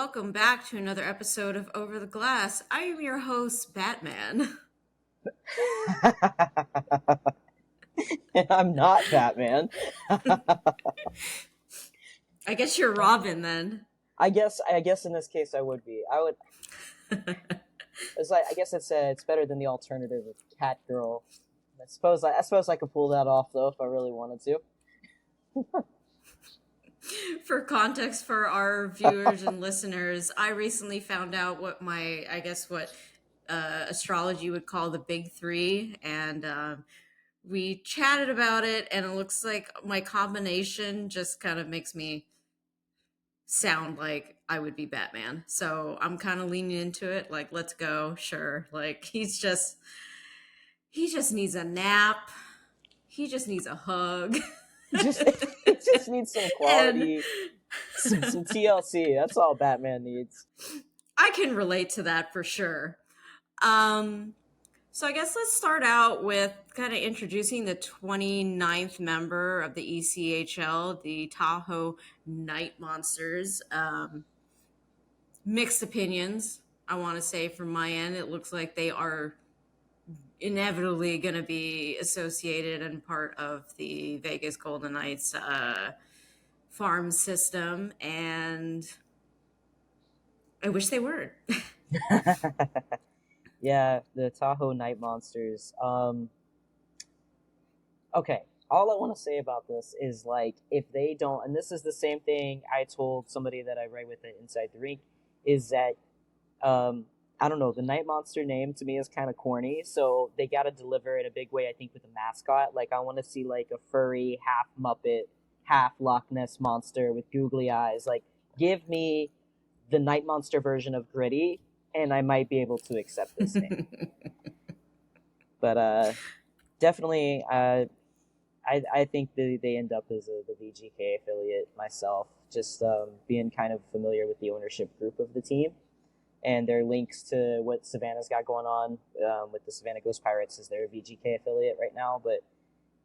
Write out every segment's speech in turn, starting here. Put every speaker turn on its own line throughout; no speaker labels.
welcome back to another episode of Over the Glass. I am your host, Batman.
And I'm not Batman.
I guess you're Robin then.
I guess in this case I would be. I guess it's better than the alternative of Catgirl. I suppose I could pull that off though if I really wanted to.
For context for our viewers and listeners, I recently found out what astrology would call the big three, and we chatted about it, and it looks like my combination just kind of makes me sound like I would be Batman. So I'm kind of leaning into it, like, let's go, sure. Like, he just needs a nap. He just needs a hug.
He just needs some quality, some TLC. That's all Batman needs.
I can relate to that for sure. So I guess let's start out with kind of introducing the 29th member of the ECHL, the Tahoe Knight Monsters. Mixed opinions, I want to say, from my end. It looks like they are inevitably going to be associated and part of the Vegas Golden Knights farm system, and I wish they weren't.
Yeah, the Tahoe Knight Monsters. Okay, all I want to say about this is, like, if they don't, and this is the same thing I told somebody that I write with at Inside the Rink, is that, I don't know, the Night Monster name to me is kind of corny, so they got to deliver it a big way, I think, with a mascot. Like, I want to see, like, a furry, half Muppet, half Loch Ness Monster with googly eyes. Like, give me the Night Monster version of Gritty, and I might be able to accept this name. But definitely, I think they end up as the VGK affiliate myself, just being kind of familiar with the ownership group of the team and their links to what Savannah's got going on with the Savannah Ghost Pirates as their VGK affiliate right now. But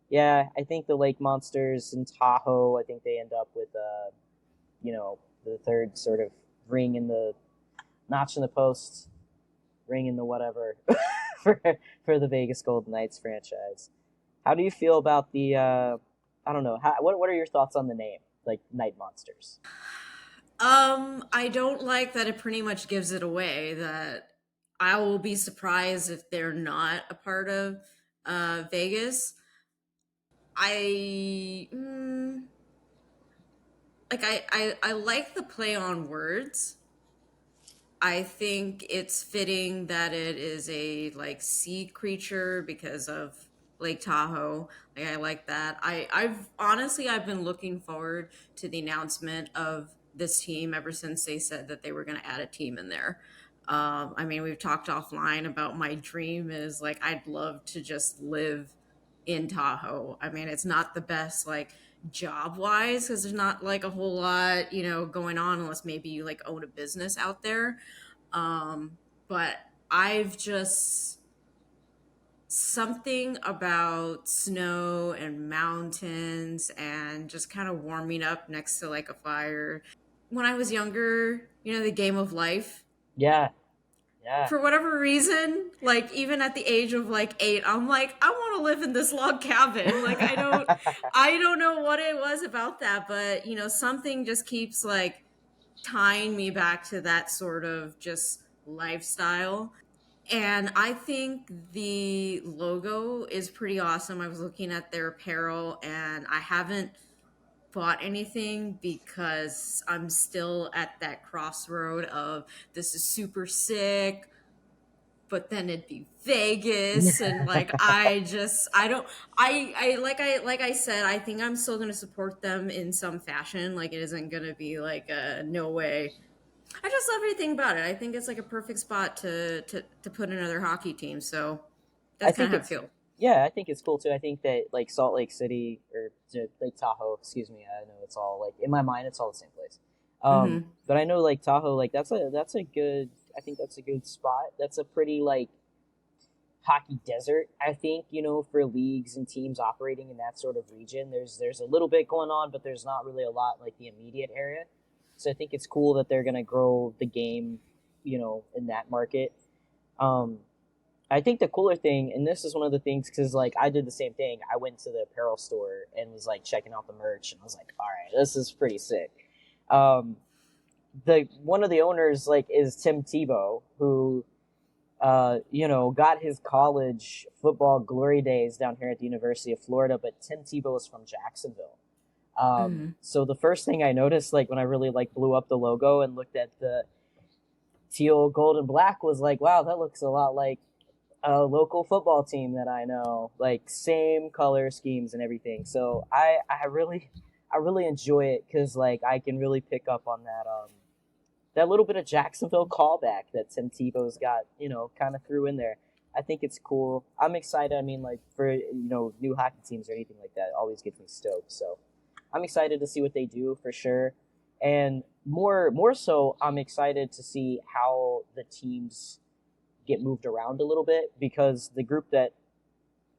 yeah, I think the Lake Monsters in Tahoe, I think they end up with, the third sort of ring in the notch in the post, ring in the whatever for the Vegas Golden Knights franchise. How do you feel about the, I don't know, what are your thoughts on the name, like Night Monsters?
I don't like that it pretty much gives it away, that I will be surprised if they're not a part of Vegas. I like the play on words. I think it's fitting that it is a like sea creature because of Lake Tahoe. Like, I like that. I've been looking forward to the announcement of this team ever since they said that they were going to add a team in there. I mean, we've talked offline about my dream is, like, I'd love to just live in Tahoe. I mean, it's not the best, like, job wise, because there's not like a whole lot, going on, unless maybe you like own a business out there. But I've just, something about snow and mountains and just kind of warming up next to like a fire. When I was younger, the game of life.
Yeah.
For whatever reason, like, even at the age of like 8, I'm like, I want to live in this log cabin. Like, I don't know what it was about that, but something just keeps like tying me back to that sort of just lifestyle. And I think the logo is pretty awesome. I was looking at their apparel, and I haven't bought anything because I'm still at that crossroad of, this is super sick, but then it'd be Vegas, and like I said, I think I'm still gonna support them in some fashion. Like, it isn't gonna be like a no way. I just love everything about it. I think it's like a perfect spot to put another hockey team. So
I
that's kind
think
of how I
it's
feel.
Yeah, I think it's cool too. I think that, like, Salt Lake City or Lake Tahoe, excuse me. I know it's all, like, in my mind, it's all the same place. But I know, like, Tahoe, like, that's a good. I think that's a good spot. That's a pretty, like, hockey desert. I think, for leagues and teams operating in that sort of region, there's a little bit going on, but there's not really a lot, like, the immediate area. So I think it's cool that they're going to grow the game, in that market. Um, I think the cooler thing, and this is one of the things, because like I did the same thing. I went to the apparel store and was like checking out the merch, and I was like, all right, this is pretty sick. Um, the one of the owners like is Tim Tebow, who got his college football glory days down here at the University of Florida, but Tim Tebow is from Jacksonville.
Mm-hmm.
So the first thing I noticed, like when I really like blew up the logo and looked at the teal, gold, and black, was like, wow, that looks a lot like a local football team that I know, like same color schemes and everything. So I really enjoy it because like I can really pick up on that little bit of Jacksonville callback that Tim Tebow's got, kind of threw in there. I think it's cool. I'm excited. I mean, like for new hockey teams or anything like that, always gets me stoked. So I'm excited to see what they do for sure, and more so, I'm excited to see how the teams get moved around a little bit, because the group that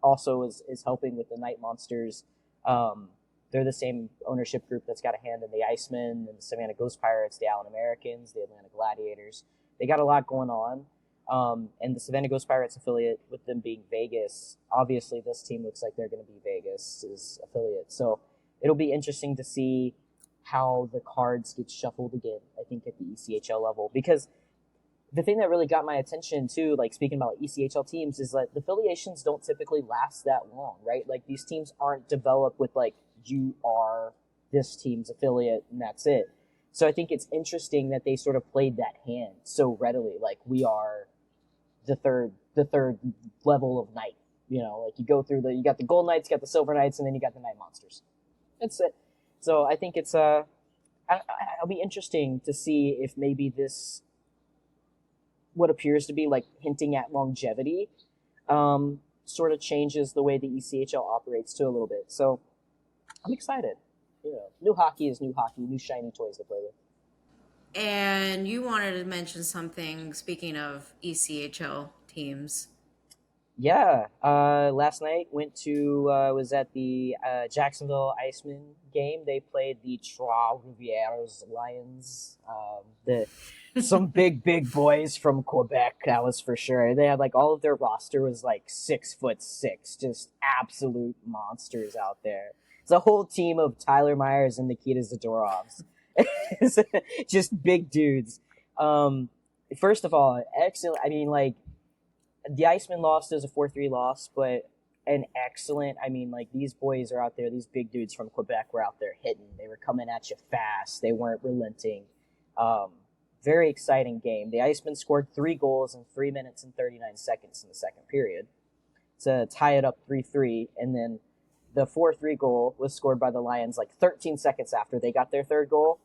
also is helping with the Night Monsters. They're the same ownership group that's got a hand in the Icemen and the Savannah Ghost Pirates, the Allen Americans, the Atlanta Gladiators. They got a lot going on. And the Savannah Ghost Pirates affiliate, with them being Vegas, obviously this team looks like they're going to be Vegas's affiliate. So it'll be interesting to see how the cards get shuffled again, I think, at the ECHL level. Because the thing that really got my attention too, like speaking about ECHL teams, is that the affiliations don't typically last that long, right? Like these teams aren't developed with like, you are this team's affiliate and that's it. So I think it's interesting that they sort of played that hand so readily. Like we are the third level of night. Like you go through you got the Gold Knights, you got the Silver Knights, and then you got the Night Monsters. That's it. So I think it'll be interesting to see if maybe this, what appears to be like hinting at longevity, sort of changes the way the ECHL operates too a little bit. So I'm excited. New hockey is new hockey, new shiny toys to play with.
And you wanted to mention something, speaking of ECHL teams.
Yeah, last night was at the Jacksonville Iceman game. They played the Trois-Rivières Lions. Some big boys from Quebec, that was for sure. They had like all of their roster was like 6'6", just absolute monsters out there. It's a whole team of Tyler Myers and Nikita Zadorovs. Just big dudes. First of all, excellent. I mean, like, the Iceman lost as a 4-3 loss, but an excellent. I mean, like, these boys are out there. These big dudes from Quebec were out there hitting. They were coming at you fast. They weren't relenting. Very exciting game. The Icemen scored 3 goals in 3 minutes and 39 seconds in the second period to tie it up 3-3, and then the 4-3 goal was scored by the Lions like 13 seconds after they got their third goal.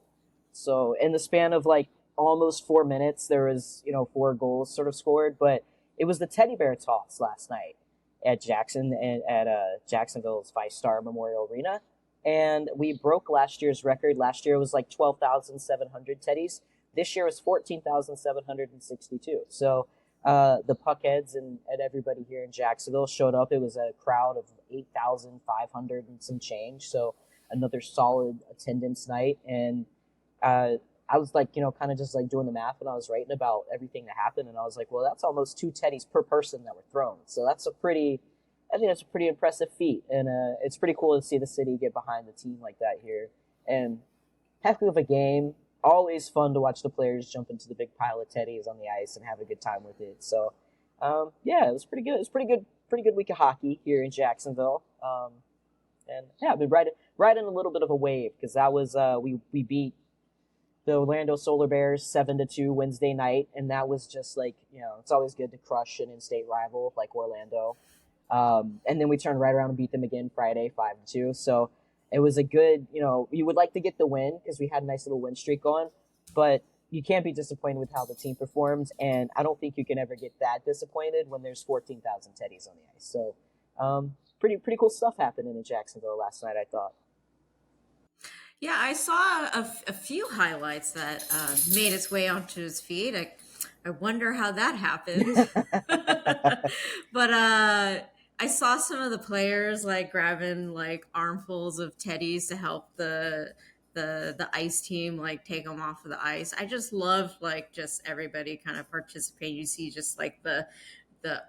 So in the span of like almost 4 minutes, there was 4 goals sort of scored. But it was the teddy bear toss last night at Jacksonville's 5-Star Memorial Arena, and we broke last year's record. Last year was like 12,700 teddies. This year was 14,762. So the puckheads and everybody here in Jacksonville showed up. It was a crowd of 8,500 and some change. So another solid attendance night. And I was like, kind of just like doing the math when I was writing about everything that happened. And I was like, well, that's almost 2 teddies per person that were thrown. So I think that's a pretty impressive feat. And it's pretty cool to see the city get behind the team like that here. And heck of a game. Always fun to watch the players jump into the big pile of teddies on the ice and have a good time with it. So, yeah, it was pretty good. It was pretty good week of hockey here in Jacksonville. And yeah, I've been riding a little bit of a wave, because that was we beat the Orlando Solar Bears 7-2 Wednesday night, and that was just like, it's always good to crush an in-state rival like Orlando. And then we turned right around and beat them again Friday 5-2. So it was a good, you would like to get the win because we had a nice little win streak going, but you can't be disappointed with how the team performs, and I don't think you can ever get that disappointed when there's 14,000 teddies on the ice. So pretty cool stuff happening in Jacksonville last night, I thought.
Yeah, I saw a few highlights that made its way onto his feed. I wonder how that happened. But I saw some of the players like grabbing like armfuls of teddies to help the the ice team like take them off of the ice. I just love like just everybody kind of participate. You see just like the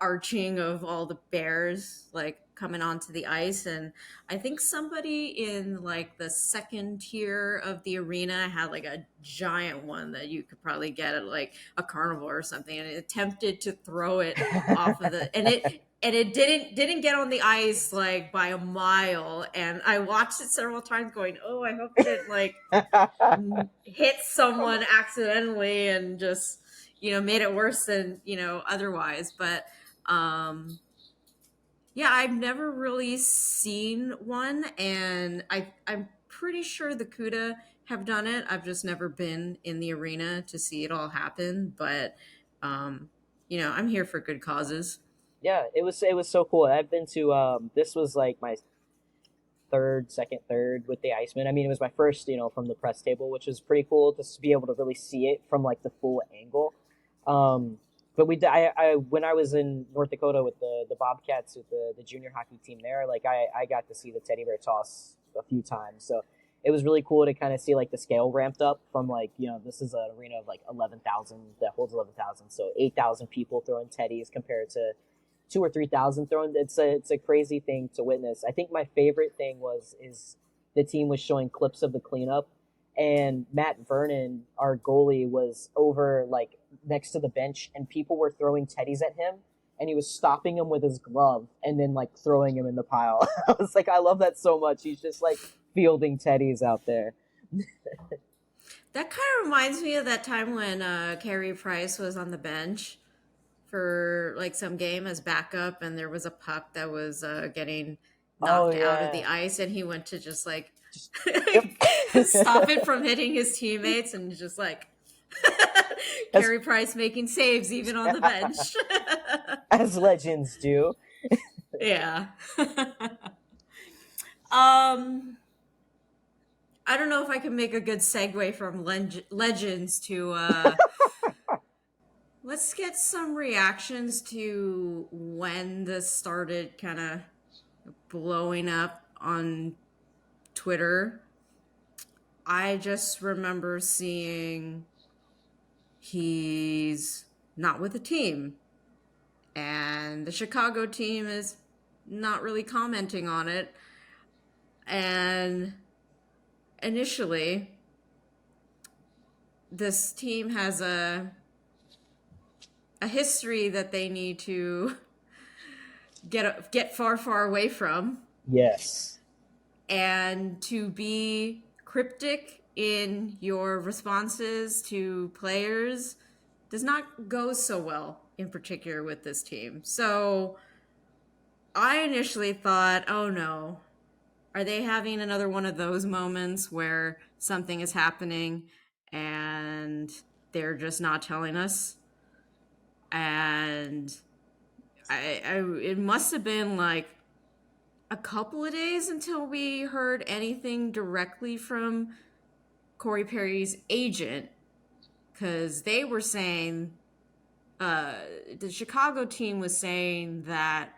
arching of all the bears like coming onto the ice. And I think somebody in like the second tier of the arena had like a giant one that you could probably get at like a carnival or something, and it attempted to throw it off of the and it didn't get on the ice like by a mile. And I watched it several times going, oh, I hope it didn't like hit someone accidentally and just made it worse than otherwise. But yeah, I've never really seen one, and I'm pretty sure the CUDA have done it. I've just never been in the arena to see it all happen. But I'm here for good causes.
Yeah, it was so cool. I've been to this was like my second third with the Iceman. I mean, it was my first, from the press table, which was pretty cool just to be able to really see it from like the full angle. Um, but I when I was in North Dakota with the Bobcats with the junior hockey team there, like I got to see the teddy bear toss a few times. So it was really cool to kind of see like the scale ramped up from like this is an arena of like 11,000 that holds 11,000, so 8,000 people throwing teddies compared to 2 or 3 thousand thrown. It's a crazy thing to witness. I think my favorite thing is the team was showing clips of the cleanup, and Matt Vernon, our goalie, was over like next to the bench, and people were throwing teddies at him, and he was stopping them with his glove and then like throwing him in the pile. I was like, I love that so much. He's just like fielding teddies out there.
That kind of reminds me of that time when Carey Price was on the bench for like some game as backup, and there was a puck that was getting
Oh
knocked out of the
yeah,
ice, and he went to just like
just yep.
stop it from hitting his teammates, and just like
as
Carey Price making saves even on the bench.
as legends do.
Yeah. um I don't know if I can make a good segue from legends to let's get some reactions to when this started kind of blowing up on Twitter. I just remember seeing he's not with the team, and the Chicago team is not really commenting on it. And initially, this team has a history that they need to get far away from,
Yes.
and to be cryptic in your responses to players does not go so well, in particular with this team. So I initially thought, oh no, are they having another one of those moments where something is happening and they're just not telling us? And it must have been like a couple of days until we heard anything directly from Corey Perry's agent, because they were saying, the Chicago team was saying that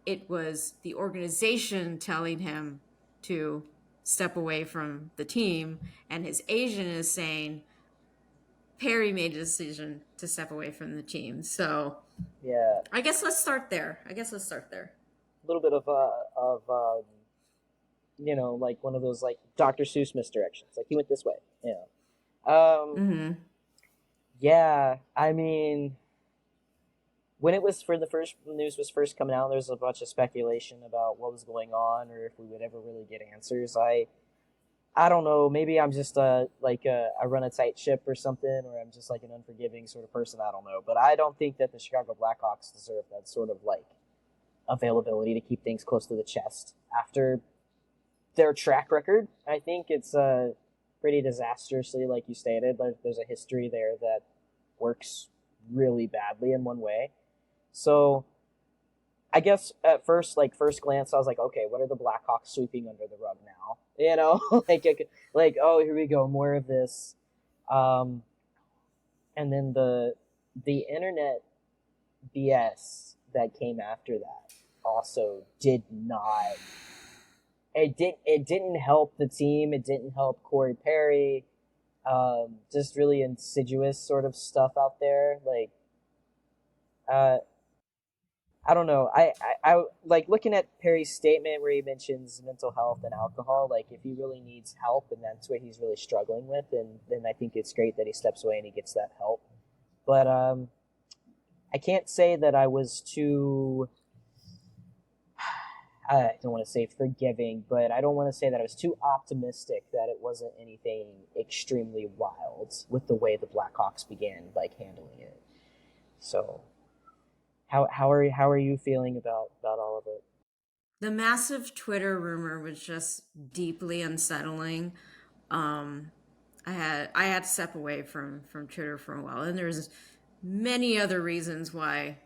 it was the organization telling him to step away from the team, and his agent is saying Perry made a decision to step away from the team. So
Yeah.
I guess let's start there. I guess let's start there.
A little bit like one of those like Dr. Seuss misdirections. Like he went this way.
Mm-hmm.
Yeah. I mean, when it was for the first when news was first coming out, there was a bunch of speculation about what was going on or if we would ever really get answers. I don't know. Maybe I'm just I run a tight ship or something, or I'm just like an unforgiving sort of person. I don't know, but I don't think that the Chicago Blackhawks deserve that sort of like availability to keep things close to the chest after their track record. I think it's pretty disastrously, like you stated. There's a history there that works really badly in one way. So I guess at first glance, I was like, okay, what are the Blackhawks sweeping under the rug now? Like oh, here we go, more of this. Um, and then the internet BS that came after that also did not it didn't help the team. It didn't help Corey Perry. Just really insidious sort of stuff out there. Like, uh, I don't know. I like looking at Perry's statement where he mentions mental health and alcohol. Like, if he really needs help and that's what he's really struggling with, then I think it's great that he steps away and he gets that help. But I can't say that I was too. I don't want to say forgiving, but I don't want to say that I was too optimistic that it wasn't anything extremely wild with the way the Blackhawks began like handling it. So how are you feeling about all of it?
The massive Twitter rumor was just deeply unsettling. Um, I had to step away from Twitter for a while, and there's many other reasons why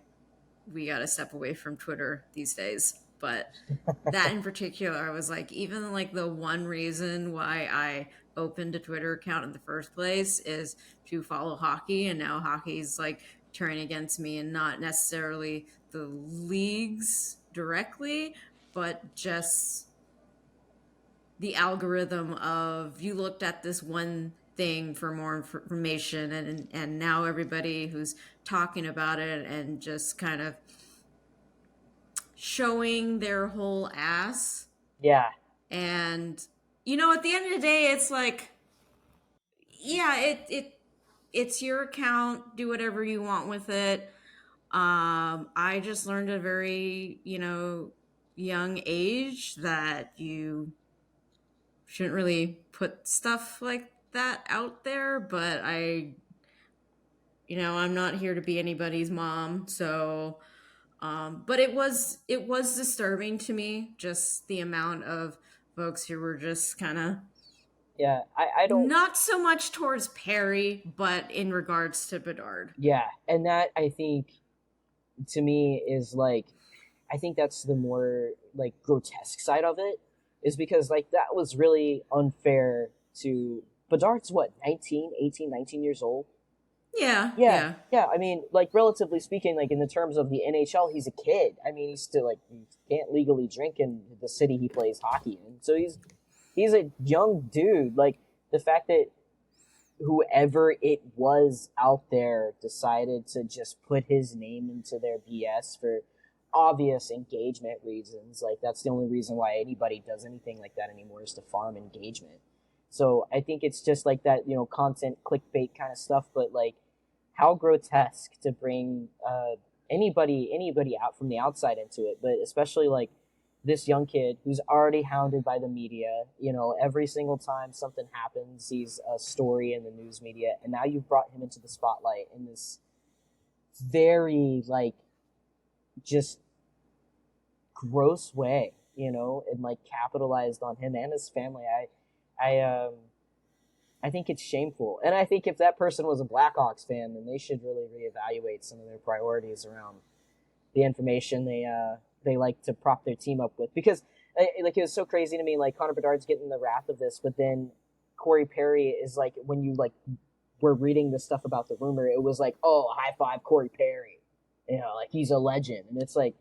we got to step away from Twitter these days. But that in particular, I was like, even like the one reason why I opened a Twitter account in the first place is to follow hockey, and now hockey's like turning against me, and not necessarily the leagues directly, but just the algorithm of you looked at this one thing for more information, and now everybody who's talking about it and just kind of showing their whole ass.
Yeah,
And at the end of the day, it's like, yeah, it's your account, do whatever you want with it. I just learned at a very young age that you shouldn't really put stuff like that out there, but I'm not here to be anybody's mom. So but it was disturbing to me, just the amount of folks who were just kind of
yeah. I don't.
not so much towards Perry, but in regards to Bedard.
Yeah, and that I think to me is like I think that's the more like grotesque side of it is because like that was really unfair to Bedard's what 19, 18, 19 years old.
Yeah,
Yeah,
yeah.
yeah. I mean, like relatively speaking, like in the terms of the NHL, he's a kid. I mean, he's still like he can't legally drink in the city he plays hockey in. So he's a young dude. Like the fact that whoever it was out there decided to just put his name into their BS for obvious engagement reasons. Like that's the only reason why anybody does anything like that anymore is to farm engagement. So I think it's just like that, content clickbait kind of stuff. But like, how grotesque to bring anybody out from the outside into it, but especially like this young kid who's already hounded by the media. Every single time something happens, he's a story in the news media, and now you've brought him into the spotlight in this very like just gross way, and like capitalized on him and his family. I think it's shameful, and I think if that person was a Blackhawks fan, then they should really reevaluate some of their priorities around the information they like to prop their team up with. Because like it was so crazy to me, like Connor Bedard's getting the wrath of this, but then Corey Perry is like when you like were reading the stuff about the rumor, it was like, oh, high five Corey Perry, like he's a legend, and it's like,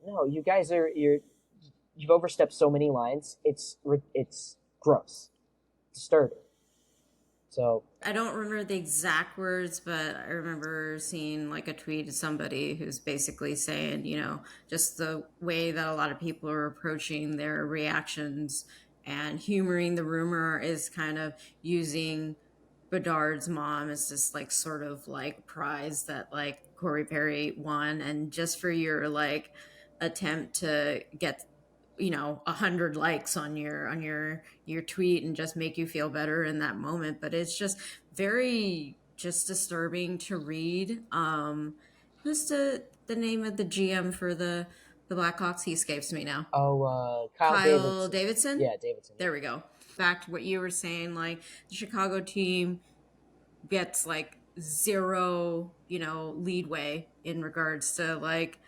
no, you guys you've overstepped so many lines. It's gross, disturbing. So
I don't remember the exact words, but I remember seeing like a tweet of somebody who's basically saying, just the way that a lot of people are approaching their reactions and humoring the rumor is kind of using Bedard's mom as this like sort of like prize that like Corey Perry won, and just for your like attempt to get 100 likes on your tweet and just make you feel better in that moment. But it's just very just disturbing to read. Who's the name of the GM for the Blackhawks? He escapes me now.
Kyle
Kyle
Davidson.
Davidson.
Yeah, Davidson.
There we go. Back to what you were saying, like the Chicago team gets like zero leadway in regards to like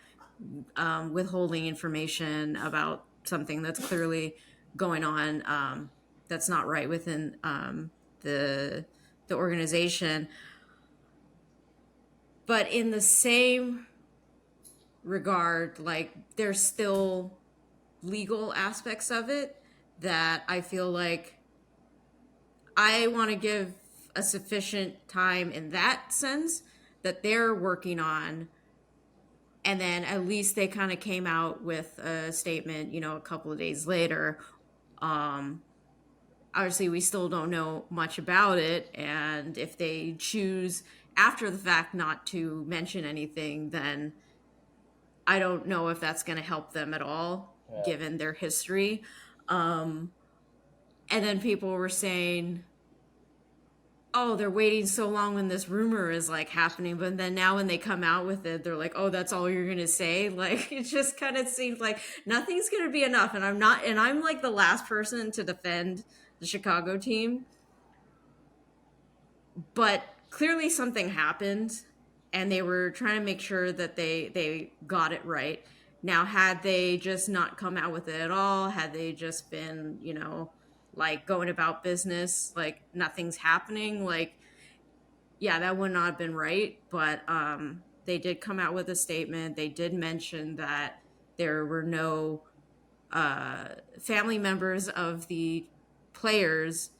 withholding information about something that's clearly going on, that's not right within the organization. But in the same regard, like there's still legal aspects of it that I feel like I want to give a sufficient time in that sense that they're working on. And then at least they kind of came out with a statement, you know, a couple of days later. Um, Obviously, we still don't know much about it. And if they choose after the fact not to mention anything, then I don't know if that's going to help them at all,
Yeah.
given their history. Um, and then people were saying, oh, they're waiting so long when this rumor is like happening, but then now when they come out with it, they're like, oh, that's all you're gonna say. Like, it just kind of seems like nothing's gonna be enough. And I'm like the last person to defend the Chicago team, but clearly something happened, and they were trying to make sure that they got it right. Now, had they just not come out with it at all, had they just been, you know, like going about business, like nothing's happening, like, yeah, that would not have been right. But they did come out with a statement. They did mention that there were no family members of the players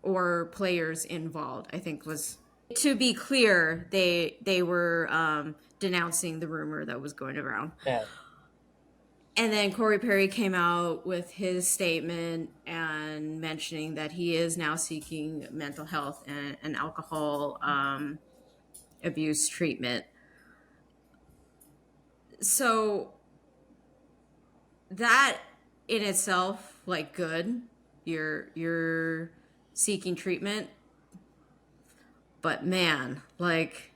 or players involved. I think was, to be clear, they were denouncing the rumor that was going around.
Yeah.
And then Corey Perry came out with his statement and mentioning that he is now seeking mental health and alcohol abuse treatment. So that in itself, like, good. You're seeking treatment, but man, like,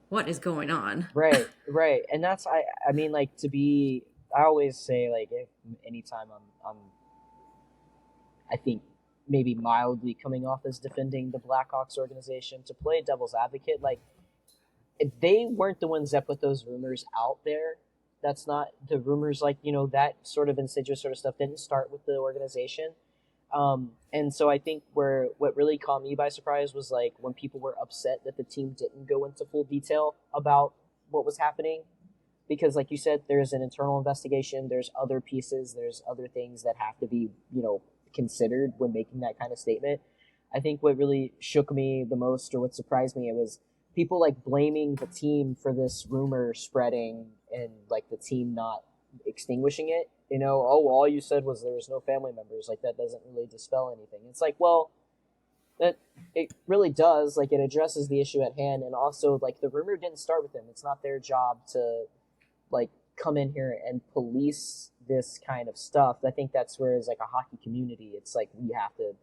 what is going on?
Right, right. And that's I mean, like, I always say, like, if anytime I'm I think maybe mildly coming off as defending the Blackhawks organization, to play devil's advocate, like, if they weren't the ones that put those rumors out there, that's not the rumors, like, you know, that sort of insidious sort of stuff didn't start with the organization. And so I think what really caught me by surprise was, like, when people were upset that the team didn't go into full detail about what was happening, because, like you said, there's an internal investigation, there's other pieces, there's other things that have to be, you know, considered when making that kind of statement. I think what really shook me the most, or what surprised me, it was people, like, blaming the team for this rumor spreading and, like, the team not extinguishing it. You know, oh, well, all you said was there was no family members. Like, that doesn't really dispel anything. It's like, well, that it really does. Like, it addresses the issue at hand, and also, like, the rumor didn't start with them. It's not their job to, like, come in here and police this kind of stuff. I think that's where, as like a hockey community, it's like we have to,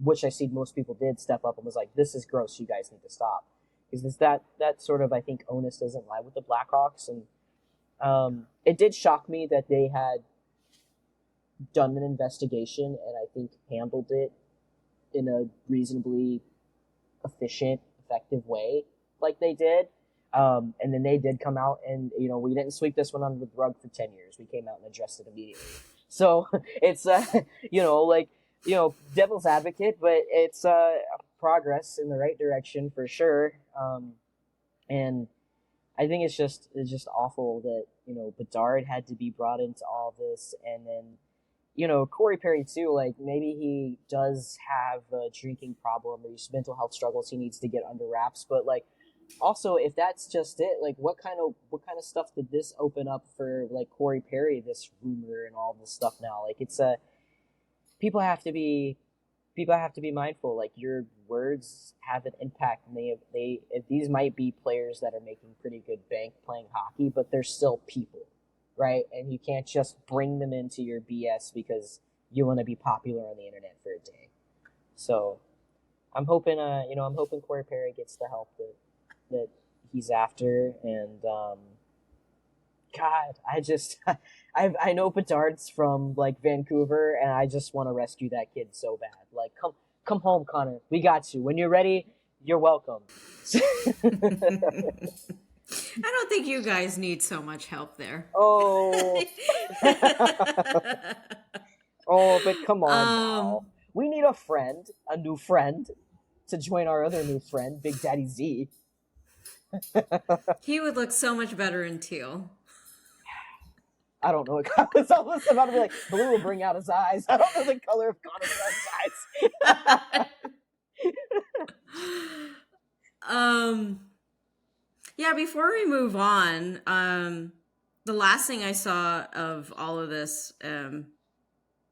which I see most people did step up and was like, this is gross, you guys need to stop. Because that sort of, I think, onus doesn't lie with the Blackhawks. And it did shock me that they had done an investigation and I think handled it in a reasonably efficient, effective way, like they did. And then they did come out and, you know, we didn't sweep this one under the rug for 10 years. We came out and addressed it immediately. So it's, you know, like, you know, devil's advocate, but it's progress in the right direction for sure. And I think it's just awful that, you know, Bedard had to be brought into all this. And then, you know, Corey Perry too, like, maybe he does have a drinking problem or mental health struggles he needs to get under wraps. But, like, also, if that's just it, like, what kind of stuff did this open up for, like, Corey Perry, this rumor and all this stuff now? Like, it's people have to be mindful. Like, your words have an impact, and these might be players that are making pretty good bank playing hockey, but they're still people, right? And you can't just bring them into your BS because you want to be popular on the internet for a day. So I'm hoping, I'm hoping Corey Perry gets the help that he's after. And God, I know Bedard's from, like, Vancouver, and I just want to rescue that kid so bad. Like, come home, Connor. We got you. When you're ready, you're welcome.
I don't think you guys need so much help there.
Oh. Oh, but come on now. We need a new friend, to join our other new friend, Big Daddy Z.
He would look so much better in teal.
I don't know what color. It's almost about to be like, blue will bring out his eyes. I don't know the color of Connor Bedard's eyes.
um, yeah, before we move on, the last thing I saw of all of this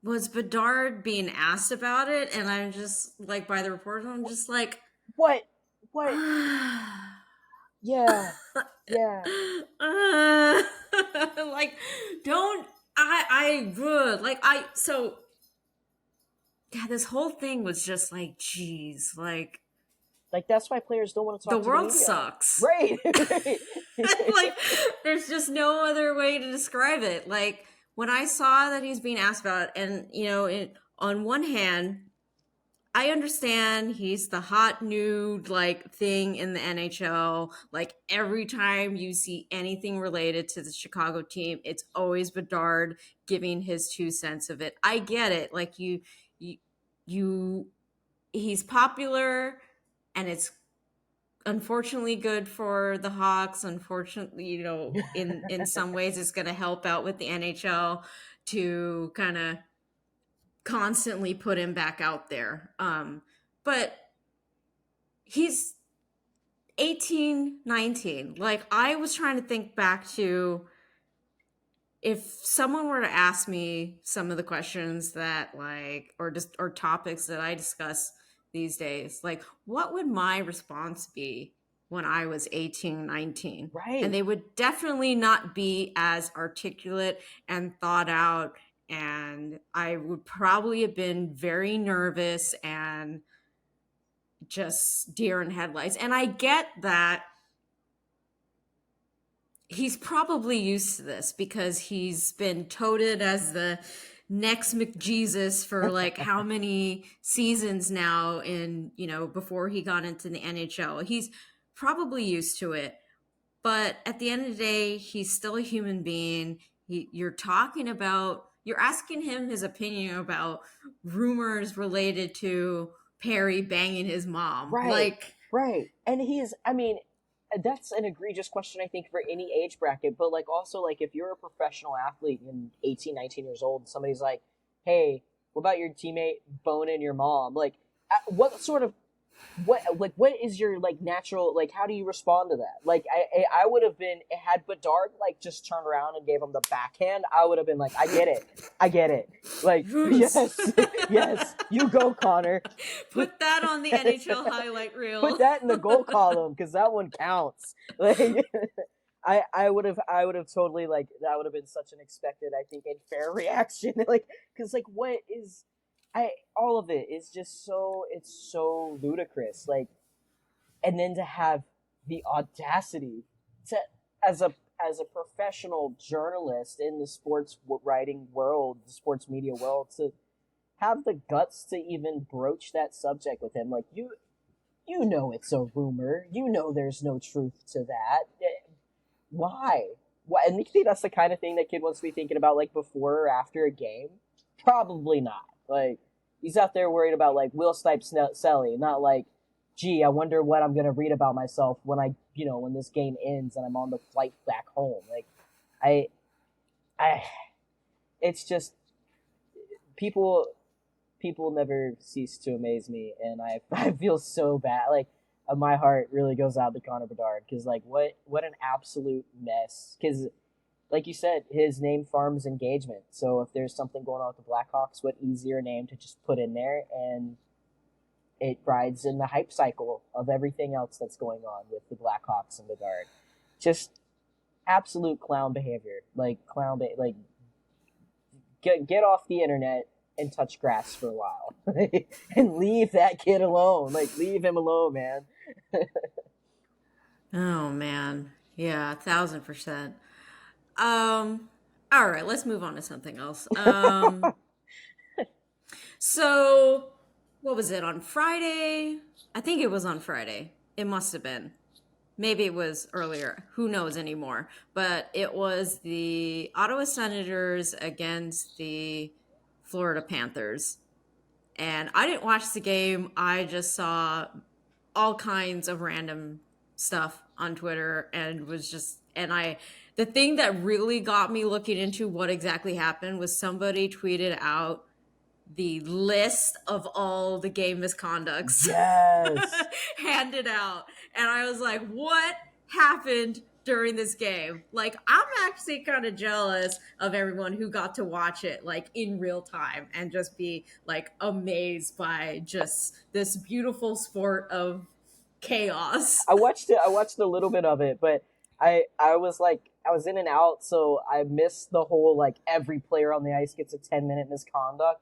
was Bedard being asked about it, and I'm just like, by the reporter, I'm just like,
What? Yeah.
like, don't I would like I so yeah, this whole thing was just like, geez, like
Like, that's why players don't want to
the
talk to the
world
media.
sucks.
Right.
Like, there's just no other way to describe it. Like, when I saw that he's being asked about it, and on one hand, I understand he's the hot new like thing in the NHL. Like, every time you see anything related to the Chicago team, it's always Bedard giving his 2 cents of it. I get it. Like, you he's popular, and it's unfortunately good for the Hawks. Unfortunately, in some ways it's going to help out with the NHL to kind of constantly put him back out there. But he's 18, 19. Like, I was trying to think back to if someone were to ask me some of the questions that or topics that I discuss these days, like, what would my response be when I was 18, 19?
Right.
And they would definitely not be as articulate and thought out, and I would probably have been very nervous and just deer in headlights. And I get that he's probably used to this because he's been touted as the next McJesus for like how many seasons now before he got into the NHL. He's probably used to it. But at the end of the day, he's still a human being. You're asking him his opinion about rumors related to Perry banging his mom.
Right.
Like,
Right. And that's an egregious question, I think, for any age bracket. But, like, also, like, if you're a professional athlete and 18, 19 years old, and somebody's like, hey, what about your teammate boning your mom? Like, what is your, like, natural, like, how do you respond to that? Like, I would have been, had Bedard, like, just turned around and gave him the backhand, I would have been like, I get it. Like, yes, you go, Connor.
Put that on the NHL highlight reel.
Put that in the goal column, because that one counts. Like, I would have totally, like, that would have been such an expected, I think, and fair reaction. Like, because, like, all of it is just it's so ludicrous. Like, and then to have the audacity to, as a professional journalist in the sports writing world, the sports media world, to have the guts to even broach that subject with him. Like, you it's a rumor. There's no truth to that. Why? And you think that's the kind of thing that kid wants to be thinking about, like, before or after a game? Probably not. Like, he's out there worried about, like, Will Snipes Selly, not like, gee, I wonder what I'm going to read about myself when when this game ends and I'm on the flight back home. Like, it's just, people never cease to amaze me, and I feel so bad. Like, my heart really goes out to Connor Bedard, because, like, what an absolute mess. Because, like you said, his name farms engagement. So if there's something going on with the Blackhawks, what easier name to just put in there, and it rides in the hype cycle of everything else that's going on with the Blackhawks and Bedard. Just absolute clown behavior. Like, like, get off the internet and touch grass for a while. And leave that kid alone. Like, leave him alone, man.
oh man, yeah, 1,000%. All right, let's move on to something else. So what was it, on Friday? I think it was on Friday. It must have been. Maybe it was earlier. Who knows anymore? But it was the Ottawa Senators against the Florida Panthers. And I didn't watch the game. I just saw all kinds of random stuff on Twitter and was just And the thing that really got me looking into what exactly happened was somebody tweeted out the list of all the game misconducts
Yes.
handed out. And I was like, what happened during this game? Like, I'm actually kind of jealous of everyone who got to watch it like in real time and just be like amazed by just this beautiful sport of chaos.
I watched it. I watched a little bit of it, but I was like I was in and out, so I missed the whole like every player on the ice gets a 10-minute misconduct.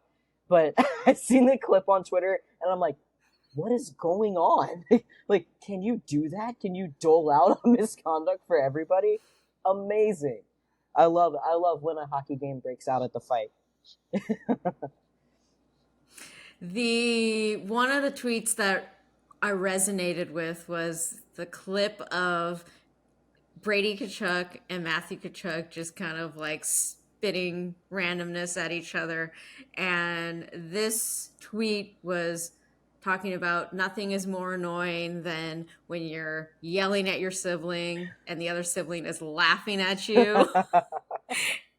But I seen the clip on Twitter, and I'm like, what is going on? Like, can you do that? Can you dole out a misconduct for everybody? Amazing. I love when a hockey game breaks out at the fight.
The one of the tweets that I resonated with was the clip of Brady Tkachuk and Matthew Tkachuk just kind of like spitting randomness at each other. And this tweet was talking about nothing is more annoying than when you're yelling at your sibling and the other sibling is laughing at you.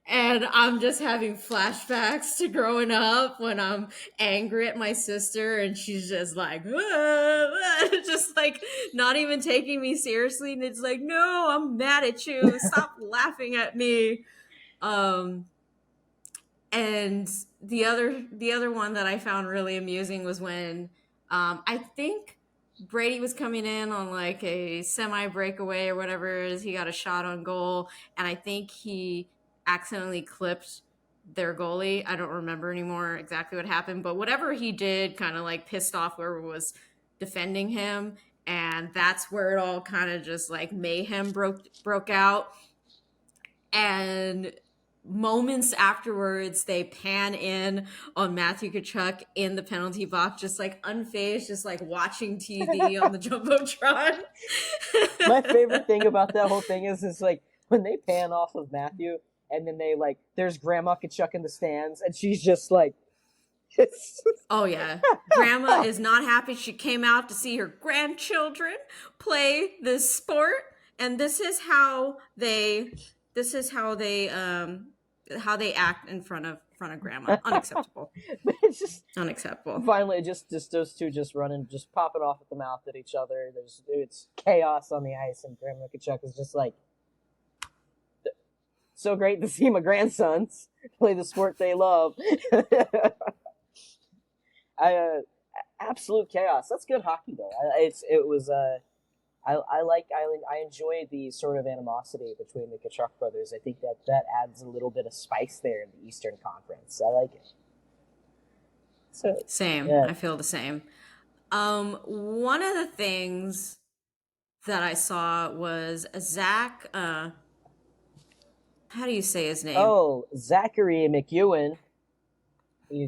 And I'm just having flashbacks to growing up when I'm angry at my sister and she's just like, just like not even taking me seriously. And it's like, no, I'm mad at you. Stop laughing at me. Um, and the other one that I found really amusing was when I think Brady was coming in on like a semi breakaway or whatever it is. He got a shot on goal, and I think he accidentally clipped their goalie. I don't remember anymore exactly what happened, but whatever he did kind of like pissed off whoever was defending him, and that's where it all kind of just like mayhem broke out. And moments afterwards, they pan in on Matthew Tkachuk in the penalty box, just like unfazed, just like watching TV on the jumbotron.
My favorite thing about that whole thing is like when they pan off of Matthew and then they like there's Grandma Kachuk in the stands and she's just like
Oh yeah, Grandma is not happy. She came out to see her grandchildren play this sport, and this is how they act in front of Grandma. Unacceptable.
but it's just
Unacceptable.
finally just those two just running just popping off at the mouth at each other. It's chaos on the ice and Grandma Kachuk is just like so great to see my grandsons play the sport they love. Absolute chaos. That's good hockey though. I enjoy the sort of animosity between the Kachuk brothers. I think that adds a little bit of spice there in the Eastern Conference. I like it. So
Same.
yeah.
I feel the same. One of the things that I saw was Zach. How do you say his name?
Oh, Zachary McEwen.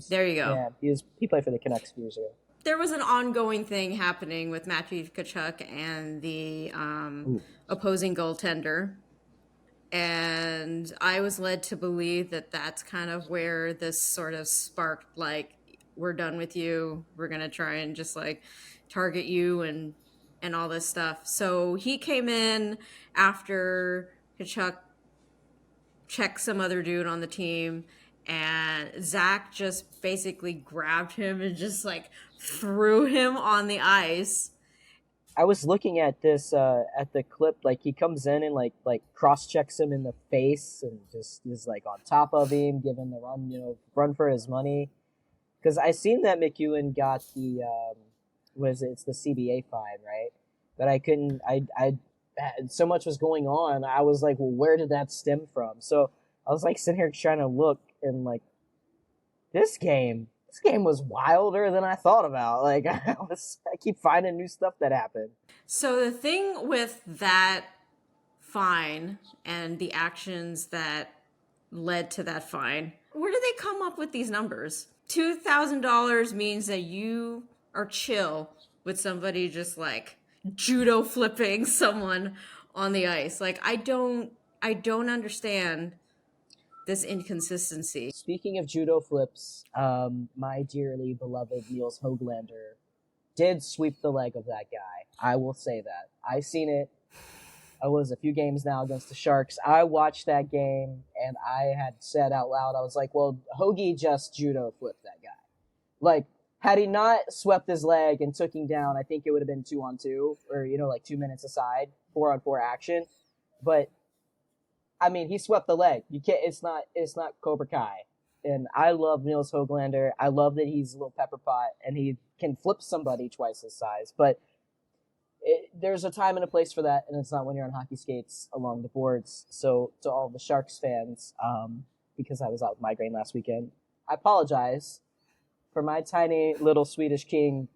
There you go.
Yeah, he played for the Canucks years ago.
There was an ongoing thing happening with Matthew Tkachuk and the opposing goaltender. And I was led to believe that that's kind of where this sort of sparked, like, we're done with you. We're going to try and just like target you and all this stuff. So he came in after Tkachuk checked some other dude on the team, and Zach just basically grabbed him and just like threw him on the ice.
I was looking at this at the clip, like he comes in and like cross checks him in the face and just is like on top of him, giving the run for his money. Because I seen that McEwen got the it's the CBA fine, right? But I couldn't. I so much was going on. I was like, well, where did that stem from? So I was like sitting here trying to look and like this game was wilder than I thought about. Like I keep finding new stuff that happened.
So the thing with that fine and the actions that led to that fine, where do they come up with these numbers? $2,000 means that you are chill with somebody just like judo flipping someone on the ice. Like I don't understand this inconsistency.
Speaking of judo flips, my dearly beloved Niels Höglander did sweep the leg of that guy. I will say that. I seen it. was a few games now against the Sharks. I watched that game and I had said out loud, I was like, well, Hoagie just judo flipped that guy. Like, had he not swept his leg and took him down, I think it would have been 2-on-2 or, like 2 minutes aside, 4-on-4 action. But I mean, he swept the leg. You can't. It's not Cobra Kai. And I love Niels Höglander. I love that he's a little pepper pot and he can flip somebody twice his size. But there's a time and a place for that, and it's not when you're on hockey skates along the boards. So to all the Sharks fans, because I was out with migraine last weekend, I apologize for my tiny little Swedish king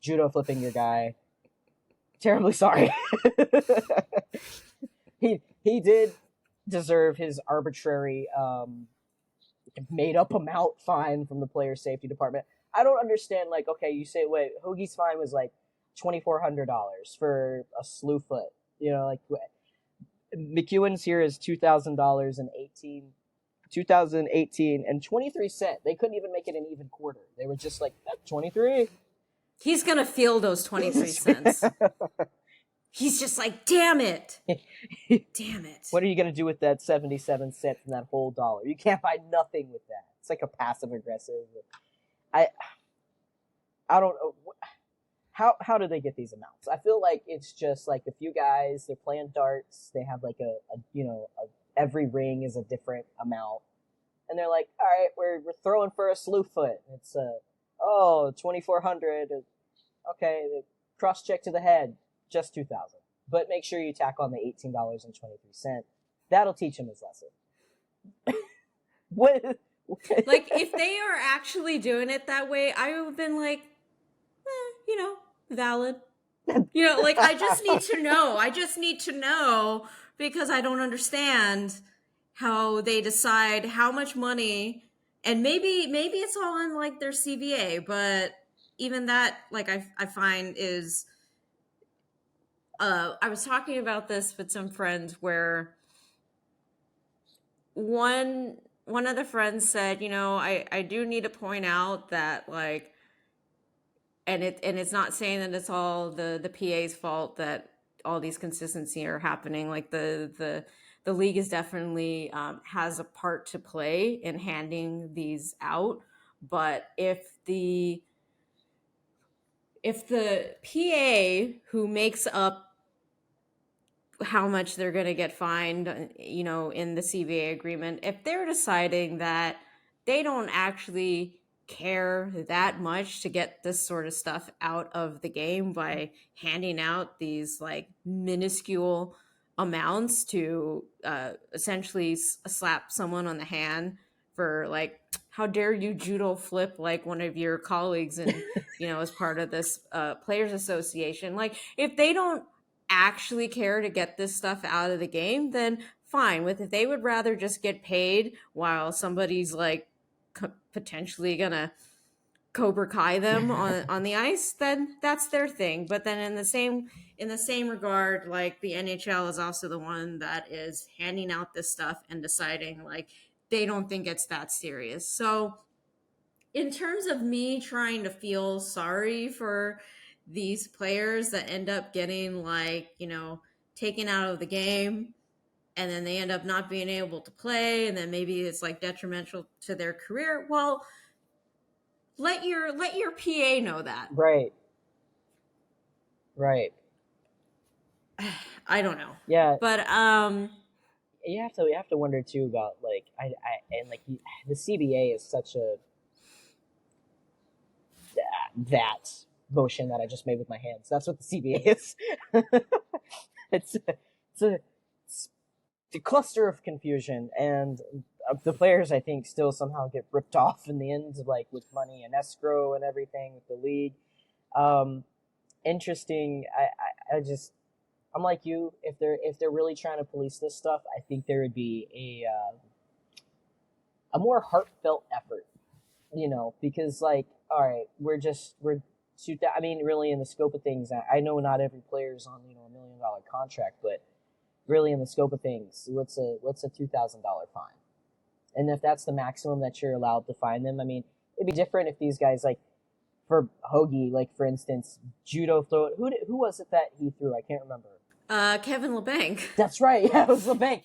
judo flipping your guy. Terribly sorry. he did deserve his arbitrary made up amount fine from the player safety department. I don't understand. Like, okay, you say, wait, Hoagie's fine was like $2,400 for a slew foot. Like McEwen's here is $2,018 and 23 cents. They couldn't even make it an even quarter. They were just like 23.
He's gonna feel those 23 cents. He's just like, damn it. Damn it.
What are you going to do with that 77 cents and that whole dollar? You can't buy nothing with that. It's like a passive aggressive. I don't know. How do they get these amounts? I feel like it's just like a few guys, they're playing darts. They have like every ring is a different amount. And they're like, all right, we're throwing for a slew foot. It's 2,400. Okay, cross check to the head. Just $2,000, but make sure you tack on the $18.23. That'll teach him his lesson. What?
Like, if they are actually doing it that way, I would have been like, valid. Like, I just need to know. I just need to know because I don't understand how they decide how much money, and maybe it's all in like their CBA, but even that, like, I find is. I was talking about this with some friends where one of the friends said, I do need to point out that, like, and it's not saying that it's all the PA's fault that all these consistency are happening. Like the league is definitely has a part to play in handing these out, but if the PA who makes up how much they're going to get fined, in the CBA agreement, if they're deciding that they don't actually care that much to get this sort of stuff out of the game by handing out these like minuscule amounts to essentially slap someone on the hand for like, how dare you judo flip like one of your colleagues and as part of this players association, like if they don't actually care to get this stuff out of the game, then fine. If they would rather just get paid while somebody's like potentially gonna Cobra Kai them on the ice, then that's their thing. But then in the same regard, like the NHL is also the one that is handing out this stuff and deciding like they don't think it's that serious. So in terms of me trying to feel sorry for these players that end up getting like, taken out of the game and then they end up not being able to play and then maybe it's like detrimental to their career. Well, let your PA know that.
Right.
I don't know.
Yeah.
But
you have to wonder too about like the CBA is such a that motion that I just made with my hands. That's what the CBA is. it's a cluster of confusion, and the players I think still somehow get ripped off in the end, like with money and escrow and everything with the league. Interesting. I'm like you. If they're really trying to police this stuff, I think there would be a more heartfelt effort. Because like, all right, I mean, really in the scope of things, I know not every player's on, $1 million contract, but really in the scope of things, what's a $2,000 fine? And if that's the maximum that you're allowed to fine them, I mean, it'd be different if these guys, like, for Hoagie, like, for instance, judo throw, who was it that he threw? I can't remember.
Kevin LeBanc.
That's right. Yeah, it was LeBanc.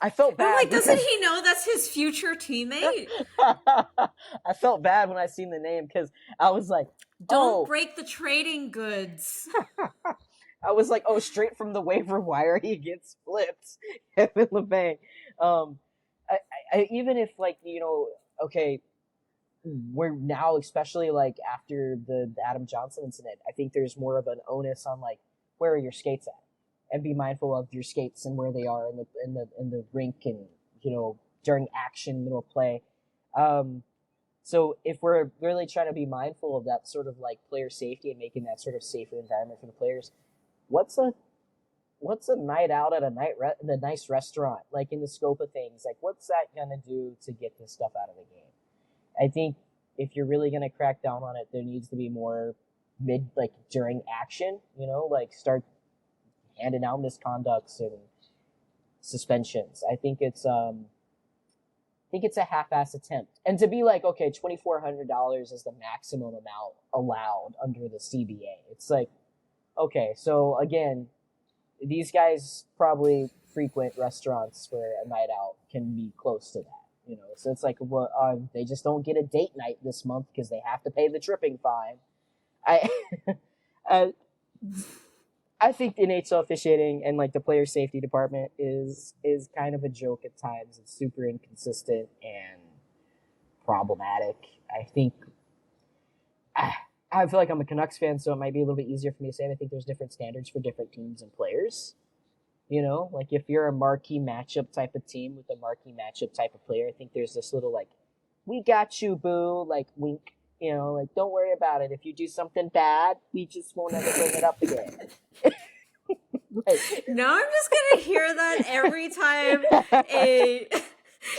I felt
I'm
bad
like, doesn't
because
he know that's his future teammate?
I felt bad when I seen the name because I was like,
Don't
oh,
break the trading goods.
oh, straight from the waiver wire, he gets flipped. Kevin LeBanc. Um, even if like okay, we're now especially like after the Adam Johnson incident, I think there's more of an onus on like where are your skates at, and be mindful of your skates and where they are in the rink and during action, middle of play. Um, so if we're really trying to be mindful of that sort of like player safety and making that sort of safer environment for the players, what's a what's a night out at in a nice restaurant, like in the scope of things, like what's that gonna do to get this stuff out of the game? I think if you're really gonna crack down on it, there needs to be more like during action, like start handing out misconducts and suspensions. I think it's a half-ass attempt, and to be like, okay, $2,400 is the maximum amount allowed under the CBA. It's like, okay, so again, these guys probably frequent restaurants where a night out can be close to that. So it's like, well, they just don't get a date night this month because they have to pay the tripping fine. I, I, I think the NHL officiating and like the player safety department is kind of a joke at times. It's super inconsistent and problematic. I think I feel like I'm a Canucks fan, so it might be a little bit easier for me to say. I think there's different standards for different teams and players. Like if you're a marquee matchup type of team with a marquee matchup type of player, I think there's this little like, we got you, boo, like wink, like don't worry about it. If you do something bad, we just won't ever bring it up again. Like,
Now I'm just gonna hear that every time a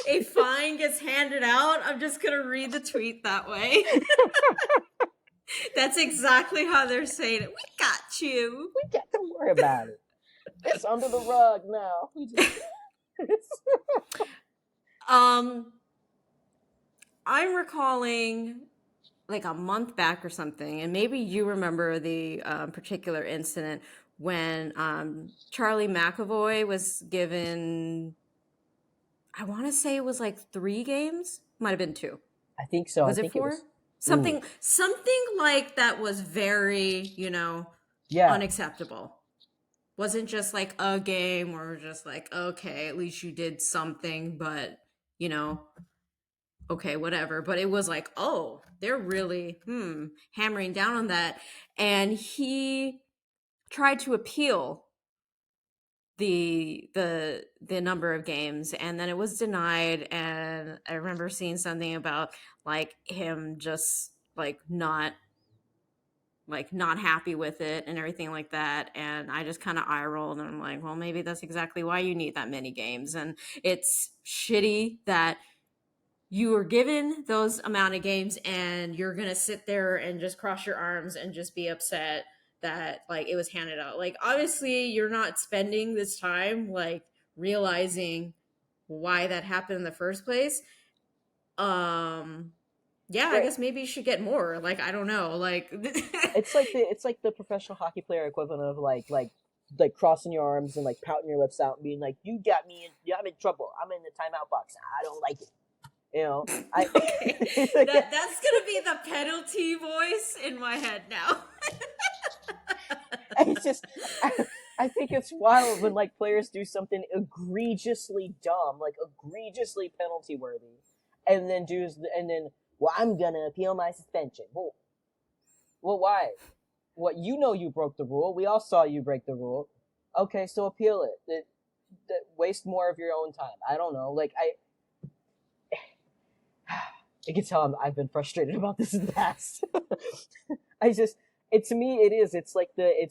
a fine gets handed out. I'm just gonna read the tweet that way. That's exactly how they're saying it. We got you.
don't worry about it. It's under the rug now.
Um, I'm recalling like a month back or something, and maybe you remember the particular incident when Charlie McAvoy was given, I want to say it was like 3 games, might have been 2.
I think so. I
Was it
think it
4?
was. Ooh,
Something like that was very,
yeah.
unacceptable. Wasn't just like a game where we're just like, okay, at least you did something, but you know, okay, whatever. But it was like, oh, they're really hammering down on that. And he tried to appeal the number of games, and then it was denied. And I remember seeing something about like him just not happy with it and everything like that. And I just kind of eye rolled, and I'm like, well, maybe that's exactly why you need that many games. And it's shitty that you were given those amount of games and you're gonna sit there and just cross your arms and just be upset that like it was handed out. Like obviously you're not spending this time like realizing why that happened in the first place. um yeah, I
Right.
guess maybe you should get more. Like I don't know, like
It's like the professional hockey player equivalent of like crossing your arms and like pouting your lips out and being like, "You got me, I'm in trouble. I'm in the timeout box. I don't like it." I
okay, that's gonna be the penalty voice in my head now.
it's just I think it's wild when like players do something egregiously dumb, like egregiously penalty worthy, and then well, I'm gonna appeal my suspension. Well, why? What, you broke the rule. We all saw you break the rule. Okay, so appeal it. Waste more of your own time. I don't know. Like I can tell I've been frustrated about this in the past. I just to me it is. It's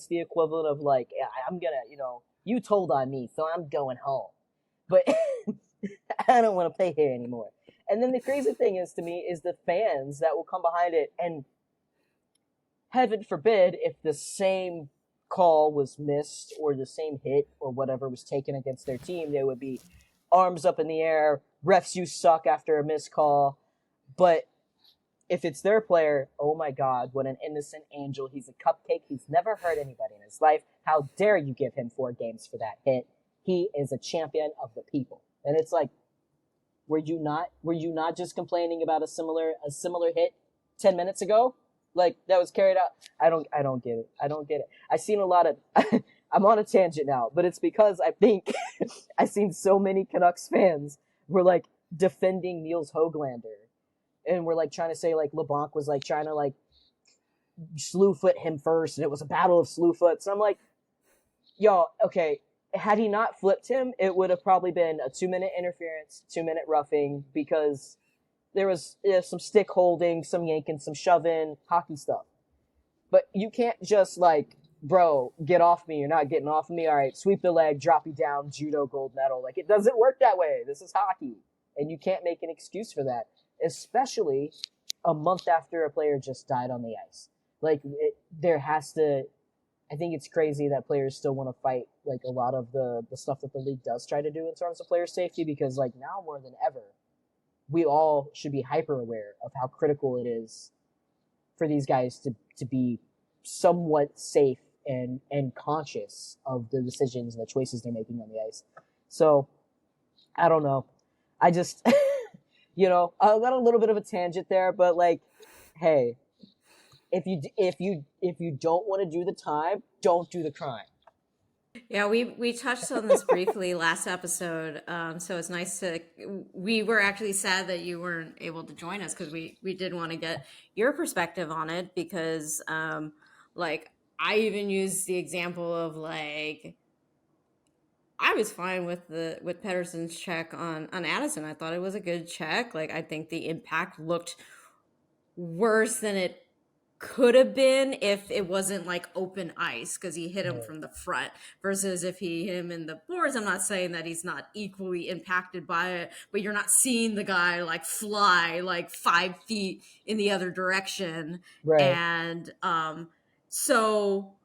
the equivalent of like, I'm gonna you told on me, so I'm going home. But I don't want to play here anymore. And then the crazy thing is to me is the fans that will come behind it, and heaven forbid if the same call was missed or the same hit or whatever was taken against their team, they would be arms up in the air, refs, you suck, after a missed call. But if it's their player, oh my God, what an innocent angel. He's a cupcake. He's never hurt anybody in his life. How dare you give him 4 games for that hit? He is a champion of the people. And it's like, were you not just complaining about a similar hit 10 minutes ago? Like that was carried out. I don't get it. I don't get it. I've seen a lot of I'm on a tangent now, but it's because I think I've seen so many Canucks fans were like defending Niels Höglander, and we're like trying to say like LeBlanc was like trying to like slew foot him first, and it was a battle of slew foots. And I'm like, y'all, okay, had he not flipped him, it would have probably been a 2-minute interference, 2-minute roughing, because there was some stick holding, some yanking, some shoving, hockey stuff. But you can't just like, bro, get off me. You're not getting off of me. All right, sweep the leg, drop you down, judo gold medal. Like, it doesn't work that way. This is hockey. And you can't make an excuse for that, especially a month after a player just died on the ice. Like, there has to, I think it's crazy that players still want to fight, like, a lot of the stuff that the league does try to do in terms of player safety, because, like, now more than ever, we all should be hyper aware of how critical it is for these guys to be somewhat safe and conscious of the decisions and the choices they're making on the ice. So, I don't know. I just, I got a little bit of a tangent there, but like, hey, if you don't want to do the time, don't do the crime.
Yeah, we touched on this briefly last episode. So it's nice to. We were actually sad that you weren't able to join us because we did want to get your perspective on it because, like, I even used the example of like I was fine with Pedersen's check on Addison. I thought it was a good check. Like I think the impact looked worse than it could have been if it wasn't like open ice because he hit him from the front versus if he hit him in the boards. I'm not saying that he's not equally impacted by it, but you're not seeing the guy like fly like 5 feet in the other direction.
Right.
And so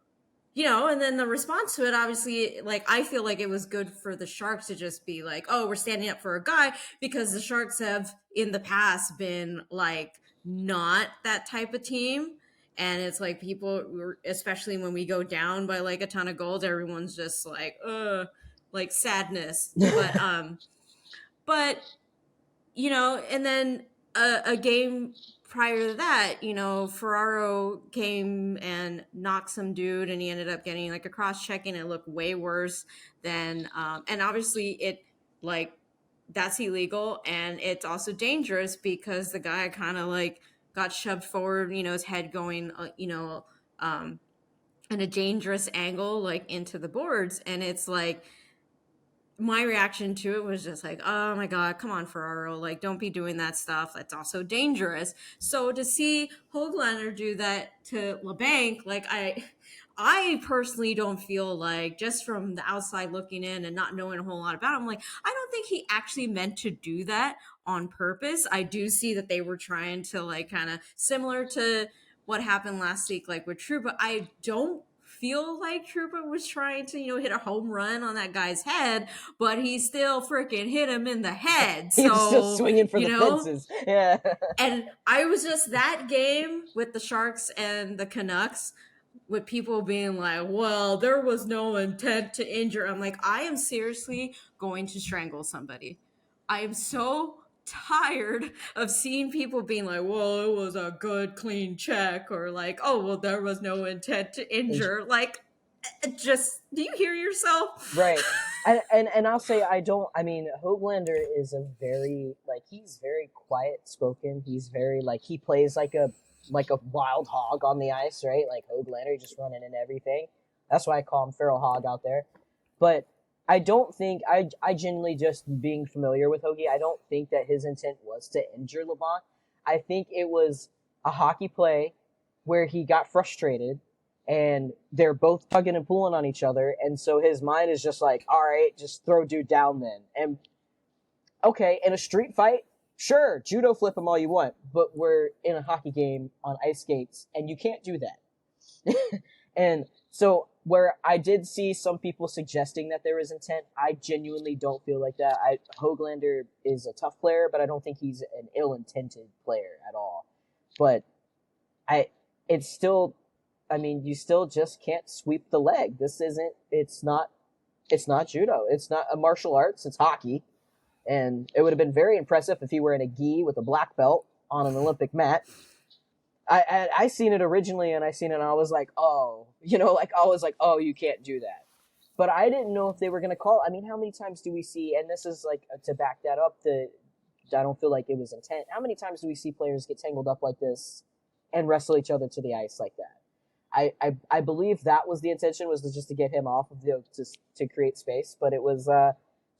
and then the response to it, obviously, like, I feel like it was good for the Sharks to just be like, oh, we're standing up for a guy because the Sharks have in the past been like not that type of team. And it's like people, especially when we go down by like a ton of goals, everyone's just like sadness. But and then a game prior to that, Ferraro came and knocked some dude and he ended up getting like a cross check and it looked way worse than, and obviously it like that's illegal and it's also dangerous because the guy kind of like got shoved forward, his head going, in a dangerous angle, like into the boards. And it's like, my reaction to it was just like, oh my God, come on, Ferraro. Like, don't be doing that stuff. That's also dangerous. So to see Höglander do that to LeBlanc, like I personally don't feel like, just from the outside looking in and not knowing a whole lot about him, like, I don't think he actually meant to do that on purpose. I do see that they were trying to like kind of similar to what happened last week, like with True, but I don't feel like Trooper was trying to, hit a home run on that guy's head, but he still freaking hit him in the head.
He was still
So,
swinging for the fences. Yeah.
And I was just that game with the Sharks and the Canucks with people being like, well, there was no intent to injure. I'm like, I am seriously going to strangle somebody. I am so tired of seeing people being like, well, it was a good, clean check, or like, oh, well, there was no intent to injure. Like, just, do you hear yourself?
Right. And I'll say Höglander is a very, like, he's very quiet spoken. He's very, like, he plays like a wild hog on the ice, right? Like Höglander just running in everything. That's why I call him Feral Hog out there. But I don't think, I genuinely, just being familiar with Hoagie, I don't think that his intent was to injure LeBlanc. I think it was a hockey play where he got frustrated and they're both tugging and pulling on each other. And so his mind is just like, all right, just throw dude down then. And okay, in a street fight, sure, judo flip him all you want, but we're in a hockey game on ice skates and you can't do that. And so where I did see some people suggesting that there was intent, I genuinely don't feel like that. Höglander is a tough player, but I don't think he's an ill-intended player at all. but I it's still, I mean, you still just can't sweep the leg. This isn't, it's not judo. It's not a martial arts. It's hockey. And it would have been very impressive if he were in a gi with a black belt on an Olympic mat. I seen it originally, and I seen it, and I was like, oh, like I was like, oh, you can't do that. But I didn't know if they were gonna call. I mean, how many times do we see? And this is like to back that up. I don't feel like it was intent. How many times do we see players get tangled up like this and wrestle each other to the ice like that? I believe that was the intention, was just to get him off of to create space, but it was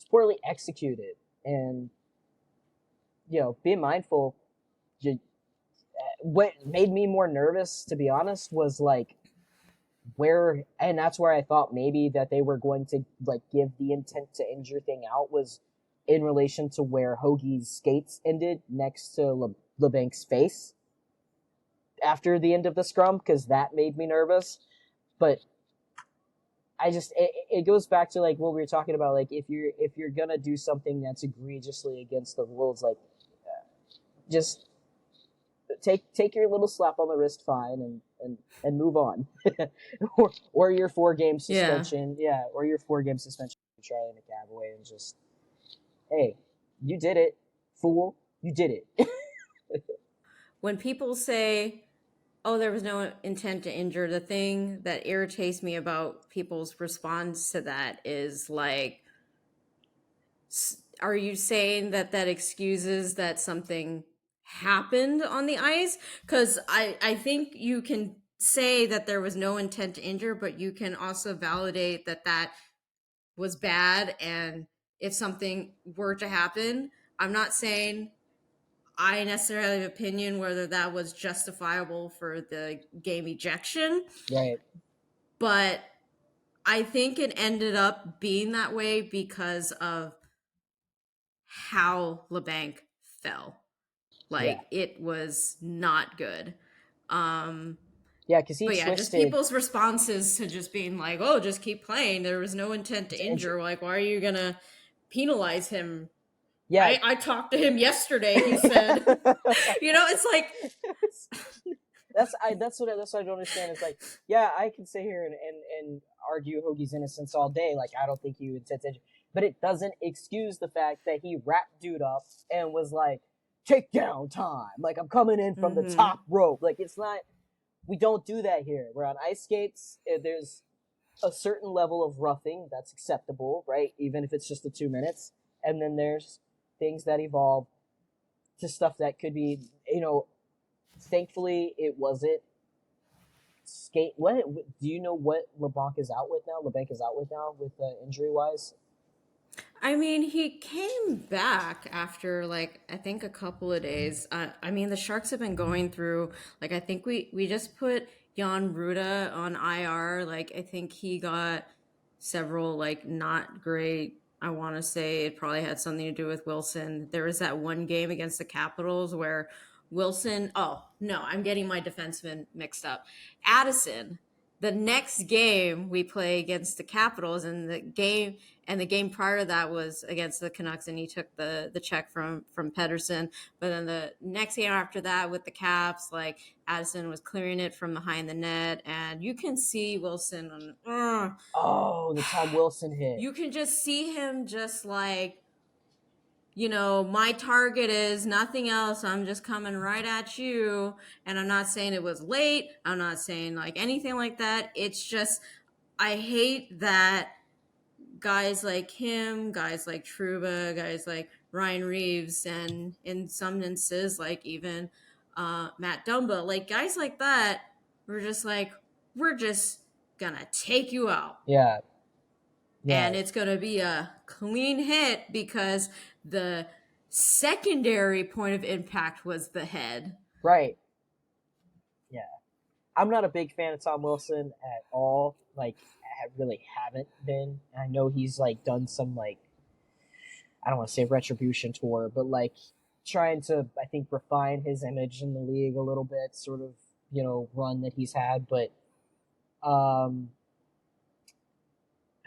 poorly executed. And being mindful. What made me more nervous, to be honest, was like and that's where I thought maybe that they were going to like give the intent to injure thing out, was in relation to where Hoagie's skates ended next to LeBank's face after the end of the scrum, because that made me nervous. But it goes back to like what we were talking about, like if you're gonna do something that's egregiously against the rules, like just take your little slap on the wrist fine and move on. or your 4-game suspension. Yeah, or your 4-game suspension for Charlie McAvoy, and just, hey, you did it, fool. You did it.
When people say, oh, there was no intent to injure, the thing that irritates me about people's response to that is like, are you saying that excuses that something happened on the ice? Because I think you can say that there was no intent to injure, but you can also validate that was bad. And if something were to happen, I'm not saying I necessarily have an opinion whether that was justifiable for the game ejection.
Right.
But I think it ended up being that way because of how LeBanc fell. Like,
Yeah.
it was not good.
Yeah, because he
But yeah, just
twisted.
people's responses to just being like, oh, just keep playing. There was no intent to injure. Like, why are you going to penalize him?
Yeah.
I talked to him yesterday, he said. It's like,
that's what I don't understand. It's like, yeah, I can sit here and argue Hoagie's innocence all day. Like, I don't think you intend to injure, but it doesn't excuse the fact that he wrapped dude up and was like, takedown time. Like, I'm coming in from the top rope. Like, it's not. We don't do that here. We're on ice skates. There's a certain level of roughing that's acceptable, right? Even if it's just the 2 minutes. And then there's things that evolve to stuff that could be, thankfully it wasn't skate. What do you know what LeBlanc is out with now? LeBlanc is out with now with injury wise.
I mean, he came back after like I think a couple of days. I mean, the Sharks have been going through like I think we just put Jan Ruda on IR. Like I think he got several like not great. I want to say it probably had something to do with Wilson. There was that one game against the Capitals where Wilson. Oh no, I'm getting my defenseman mixed up. Addison. The next game we play against the Capitals, and the game prior to that was against the Canucks, and he took the check from Pedersen. But then the next game after that with the Caps, like Addison was clearing it from behind the net, and you can see Wilson on.
Oh, the Tom Wilson hit.
You can just see him just like, my target is nothing else. I'm just coming right at you. And I'm not saying it was late. I'm not saying like anything like that. It's just, I hate that guys like him, guys like Trouba, guys like Ryan Reeves, and in some instances, like even Matt Dumba, like guys like that, we're just like, we're just gonna take you out.
Yeah.
And it's gonna be a clean hit because the secondary point of impact was the head.
Right. Yeah. I'm not a big fan of Tom Wilson at all. Like, I really haven't been. I know he's like done some like, I don't want to say retribution tour, but like trying to, I think, refine his image in the league a little bit, sort of, run that he's had. But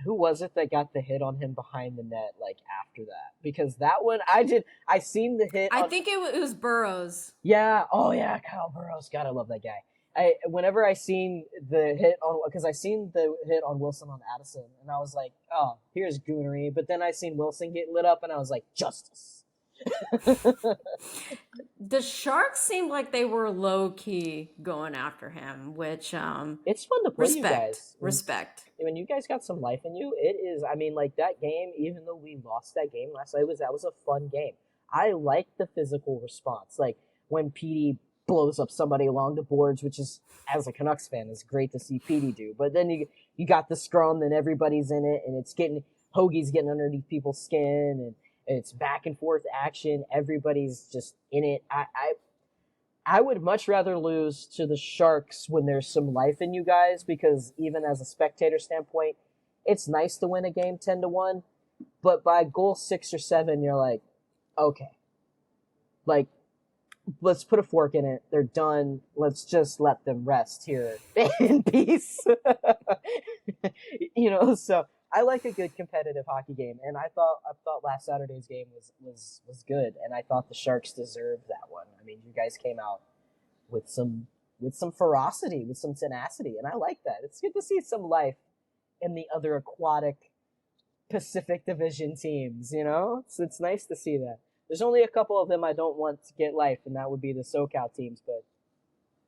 who was it that got the hit on him behind the net like after that? Because that one I seen the hit
I
on.
think it was Burrows.
Yeah, oh yeah, Kyle Burrows. God, I love that guy. Whenever I seen the hit on, because I seen the hit on Wilson on Addison, and I was like, oh, here's goonery. But then I seen Wilson get lit up, and I was like, justice.
The Sharks seemed like they were low key going after him, which
It's fun to play you
respect,
guys
respect.
when you guys got some life in you. It is. I mean, like that game. Even though we lost that game last night, that was a fun game. I like the physical response, like when PD blows up somebody along the boards, which is, as a Canucks fan, is great to see PD do. But then you got the scrum, and everybody's in it, and it's getting Hoagie's getting underneath people's skin, and it's back and forth action. Everybody's just in it. I would much rather lose to the Sharks when there's some life in you guys, because even as a spectator standpoint, it's nice to win a game 10-1, but by goal 6 or 7, you're like, okay, like, let's put a fork in it. They're done. Let's just let them rest here in peace. So I like a good competitive hockey game, and I thought last Saturday's game was good, and I thought the Sharks deserved that one. I mean, you guys came out with some ferocity, with some tenacity, and I like that. It's good to see some life in the other aquatic Pacific Division teams. It's nice to see that. There's only a couple of them I don't want to get life, and that would be the SoCal teams. But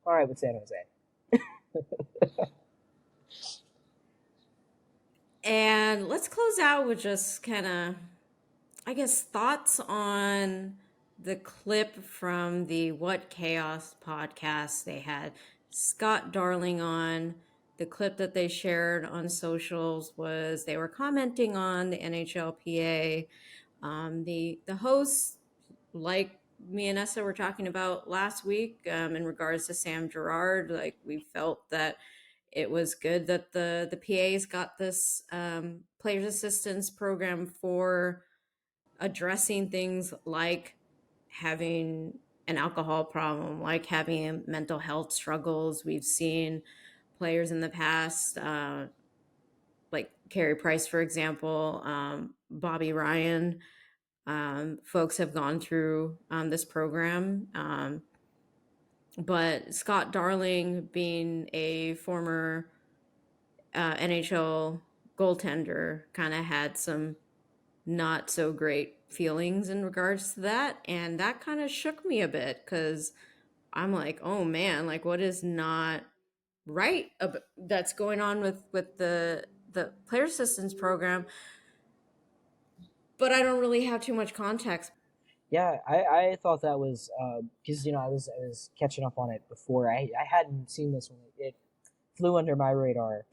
all right with San Jose.
And let's close out with just kind of, I guess, thoughts on the clip from the What Chaos podcast. They had Scott Darling on. The clip that they shared on socials was they were commenting on the NHLPA. The hosts, like me and Essa were talking about last week, in regards to Sam Gerard, like we felt that it was good that the PA's got this players assistance program for addressing things like having an alcohol problem, like having mental health struggles. We've seen players in the past, like Carey Price, for example, Bobby Ryan. Folks have gone through this program. But Scott Darling, being a former NHL goaltender, kind of had some not so great feelings in regards to that. And that kind of shook me a bit because I'm like, oh man, like what is not right that's going on with the player assistance program? But I don't really have too much context.
Yeah, I thought that was because I was catching up on it before. I hadn't seen this one. It flew under my radar.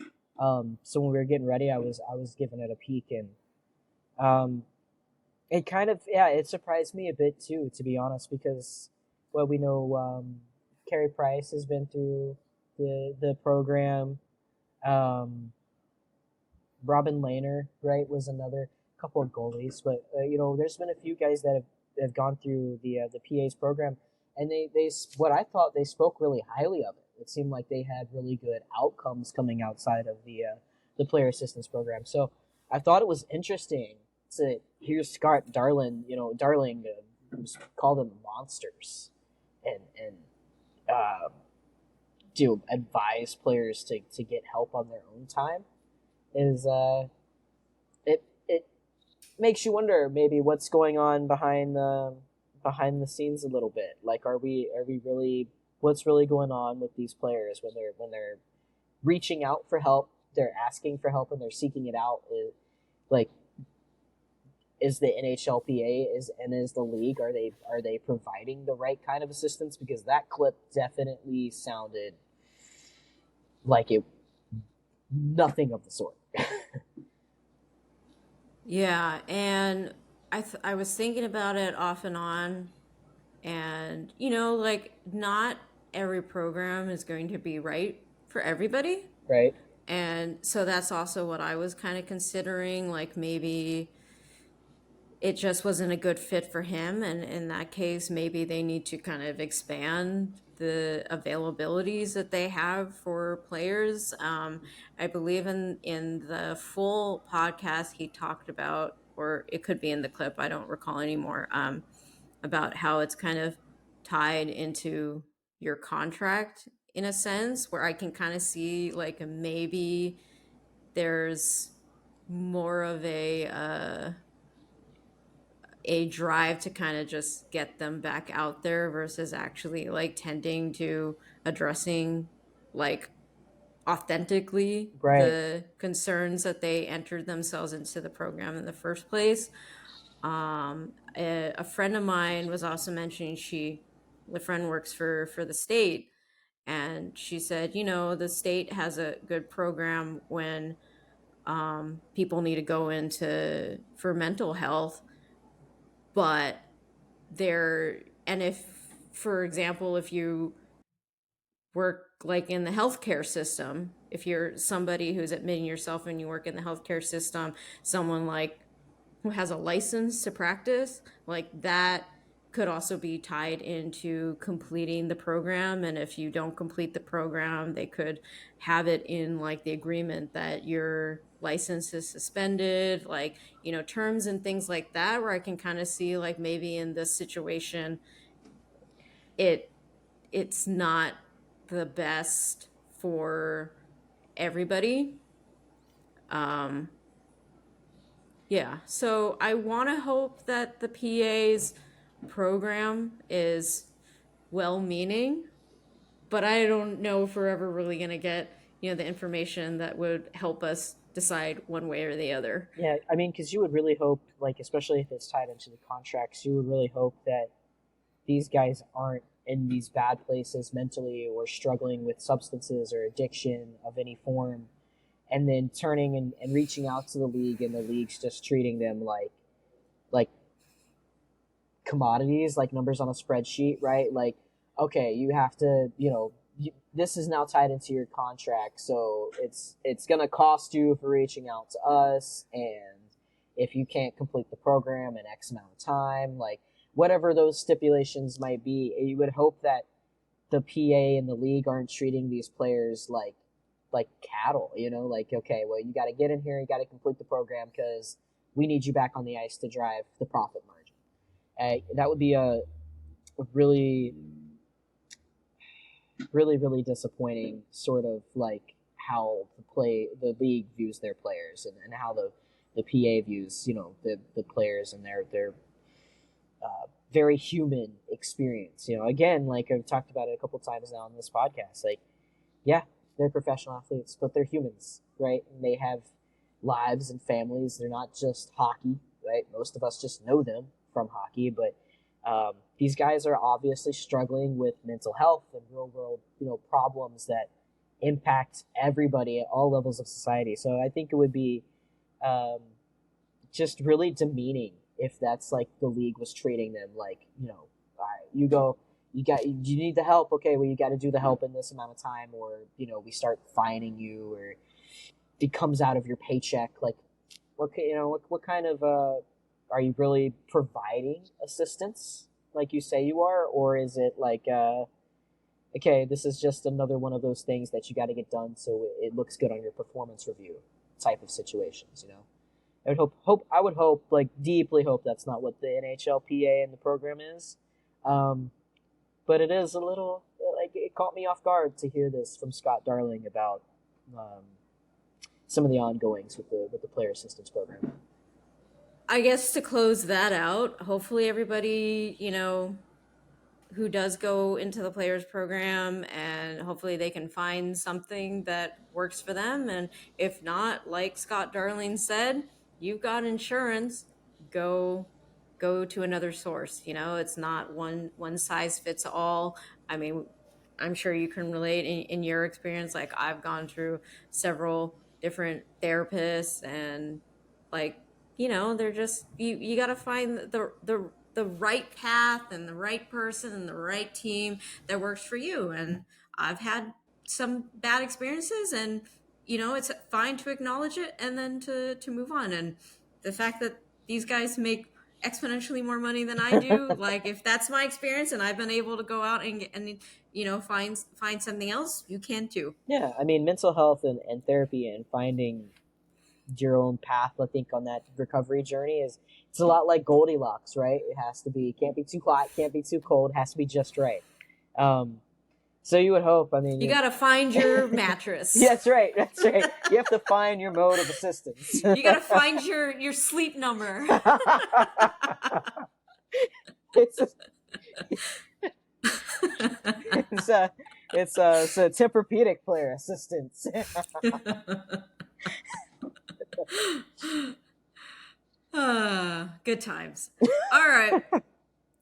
So when we were getting ready, I was giving it a peek, and it kind of, yeah, it surprised me a bit too, to be honest, because well, we know Carey Price has been through the program. Um, Robin Lehner, right, was another couple of goalies, but there's been a few guys that have gone through the PA's program, and they what I thought, they spoke really highly of it. It seemed like they had really good outcomes coming outside of the player assistance program. So I thought it was interesting to hear Scott Darling call them monsters, and to advise players to get help on their own time is it makes you wonder maybe what's going on behind the scenes a little bit. Like, are we really, what's really going on with these players when they're reaching out for help, they're asking for help, and they're seeking it out? Like, is the NHLPA is the league, are they providing the right kind of assistance? Because that clip definitely sounded like it nothing of the sort.
Yeah, and I was thinking about it off and on, and like not every program is going to be right for everybody.
Right?
And so that's also what I was kind of considering, like maybe it just wasn't a good fit for him, and in that case maybe they need to kind of expand the availabilities that they have for players. I believe in the full podcast he talked about, or it could be in the clip, I don't recall anymore, about how it's kind of tied into your contract in a sense, where I can kind of see like maybe there's more of a drive to kind of just get them back out there versus actually like tending to addressing like authentically
Right.
the concerns that they entered themselves into the program in the first place. A friend of mine was also mentioning the friend works for the state, and she said, you know, the state has a good program when people need to go into for mental health, but they're and if, for example, if you work like in the healthcare system, if you're somebody who's admitting yourself and you work in the healthcare system, someone like who has a license to practice, like that could also be tied into completing the program. And if you don't complete the program, they could have it in like the agreement that your license is suspended, like, you know, terms and things like that, where I can kind of see like maybe in this situation it it's not the best for everybody. Um, yeah, so I want to hope that the PA's program is well meaning, but I don't know if we're ever really going to get, you know, the information that would help us decide one way or the other.
Yeah, I mean, because you would really hope, like, especially if it's tied into the contracts, you would really hope that these guys aren't in these bad places mentally or struggling with substances or addiction of any form, and then turning and reaching out to the league, and the league's just treating them like commodities, like numbers on a spreadsheet, right? Like, okay, you have to, this is now tied into your contract, so it's gonna cost you for reaching out to us, and if you can't complete the program in X amount of time, like whatever those stipulations might be, you would hope that the PA and the league aren't treating these players like cattle, like, okay, well, you got to get in here, you got to complete the program because we need you back on the ice to drive the profit margin. That would be a really, really, really disappointing sort of like how the league views their players, and how the PA views the players and their very human experience. Again, like I've talked about it a couple times now on this podcast, like, yeah, they're professional athletes, but they're humans, right? And they have lives and families. They're not just hockey, right? Most of us just know them from hockey, but these guys are obviously struggling with mental health and real world, problems that impact everybody at all levels of society. So I think it would be um, just really demeaning if that's like the league was treating them like, all right, you need the help. Okay, well, you got to do the help in this amount of time, or we start fining you, or it comes out of your paycheck. Like, okay, what kind of are you really providing assistance like you say you are, or is it like okay, this is just another one of those things that you got to get done so it looks good on your performance review type of situations. I would hope, like deeply hope, that's not what the NHLPA and the program is. But it is a little, like, it caught me off guard to hear this from Scott Darling about um, some of the ongoings with the player assistance program.
I guess to close that out, hopefully everybody, you know, who does go into the players program, and hopefully they can find something that works for them. And if not, like Scott Darling said, you've got insurance, go to another source. You know, it's not one size fits all. I mean, I'm sure you can relate in your experience. Like, I've gone through several different therapists, and like, you know, they're just, you got to find the right path and the right person and the right team that works for you. And I've had some bad experiences, and you know, it's fine to acknowledge it and then to move on. And the fact that these guys make exponentially more money than I do. Like, if that's my experience and I've been able to go out and find something else, you can too.
Yeah, I mean, mental health and therapy and finding your own path, I think, on that recovery journey it's a lot like Goldilocks, right? It has to be, can't be too hot, can't be too cold, has to be just right. So you would hope, I mean,
You got to find your mattress.
Yeah, that's right. That's right. You have to find your mode of assistance.
You got to find your sleep number.
it's it's a Tempur-Pedic player assistance.
Good times. All right.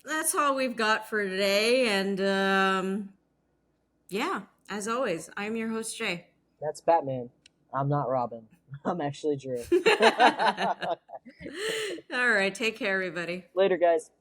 That's all we've got for today. And yeah, as always, I'm your host, Jay.
That's Batman. I'm not Robin. I'm actually Drew.
All right. Take care, everybody.
Later, guys.